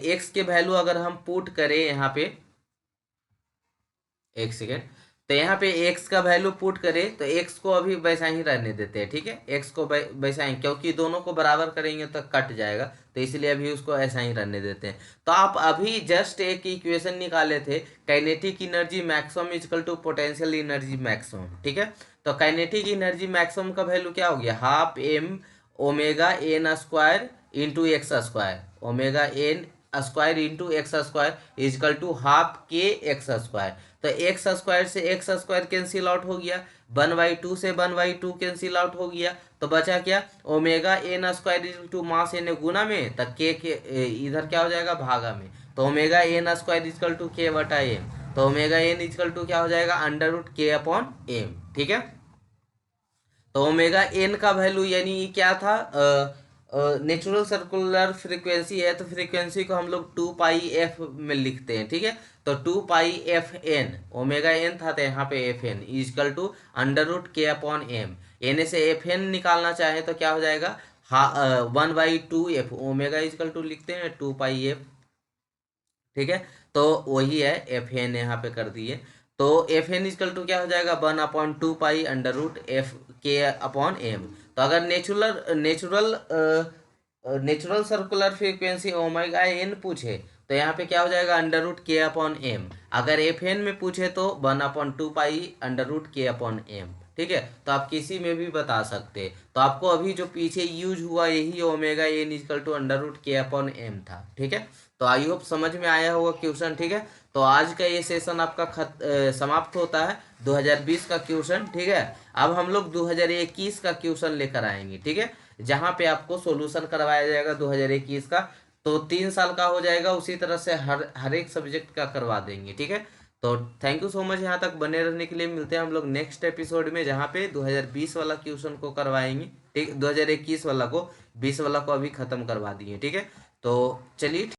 एक्स के वैल्यू अगर हम पुट करें यहाँ पे, एक सेकेंड, तो यहाँ पे x का वैल्यू पुट करें तो x को अभी वैसा ही रहने देते हैं। ठीक है, x को वैसा ही, क्योंकि दोनों को बराबर करेंगे तो कट जाएगा, तो इसलिए अभी उसको ऐसा ही रहने देते हैं। तो आप अभी जस्ट एक इक्वेशन निकाले थे, kinetic energy maximum equal to potential energy maximum. ठीक है, तो काइनेटिक एनर्जी मैक्सिमम का वैल्यू क्या हो गया, half m omega n square into x square, omega n square into x square equal to half k x square. तो एक्स स्क्वायर से एक्स स्क्वायर कैंसिल आउट हो गया, 1/2 से 1/2 कैंसिल आउट हो गया, तो बचा क्या, omega n square equal to mass n गुना में, तक के इधर क्या हो जाएगा, भागा में, तो omega n square equal to k बटा एम, तो ओमेगा एन इजकल टू क्या हो जाएगा, under root k upon m. ठीक है, तो ओमेगा एन का वैल्यू यानी क्या था, नेचुरल सर्कुलर फ्रीक्वेंसी है, तो फ्रीक्वेंसी को हम लोग 2πf में लिखते हैं। ठीक है, तो 2πfn, ओमेगा एन था तो यहाँ पे f n equal to under root k upon m, n से एफ एन निकालना चाहे तो क्या हो जाएगा, 1/2f, ओमेगा इजकल टू लिखते हैं 2πf। ठीक है, तो वही है एफ एन यहाँ पे कर दिए, तो एफ एन इजकल टू क्या हो जाएगा, 1/2 under root f k upon m. तो अगर natural circular frequency omega n पूछे तो यहाँ पे क्या हो जाएगा, under root k upon m. अगर एफ एन में पूछे तो 1/2 under root k upon m. ठीक है, तो आप किसी में भी बता सकते हैं। तो आपको अभी जो पीछे यूज हुआ यही omega n equal to under root k upon m था। ठीक है, तो आई होप समझ में आया होगा क्वेश्चन। ठीक है, तो आज का ये सेशन आपका समाप्त होता है 2020 का क्वेश्चन। ठीक है, अब हम लोग 2021 का क्वेश्चन लेकर आएंगे। ठीक है, जहाँ पे आपको सॉल्यूशन करवाया जाएगा 2021 का, तो 3 साल का हो जाएगा, उसी तरह से हर एक सब्जेक्ट का करवा देंगे। ठीक है, तो थैंक यू सो मच यहाँ तक बने रहने के लिए। मिलते हैं हम लोग नेक्स्ट एपिसोड में, जहाँ पे 2020 वाला क्वेश्चन को करवाएंगे। ठीक, 2021 वाला को, 20 वाला को अभी खत्म करवा दिए। ठीक है, तो चलिए।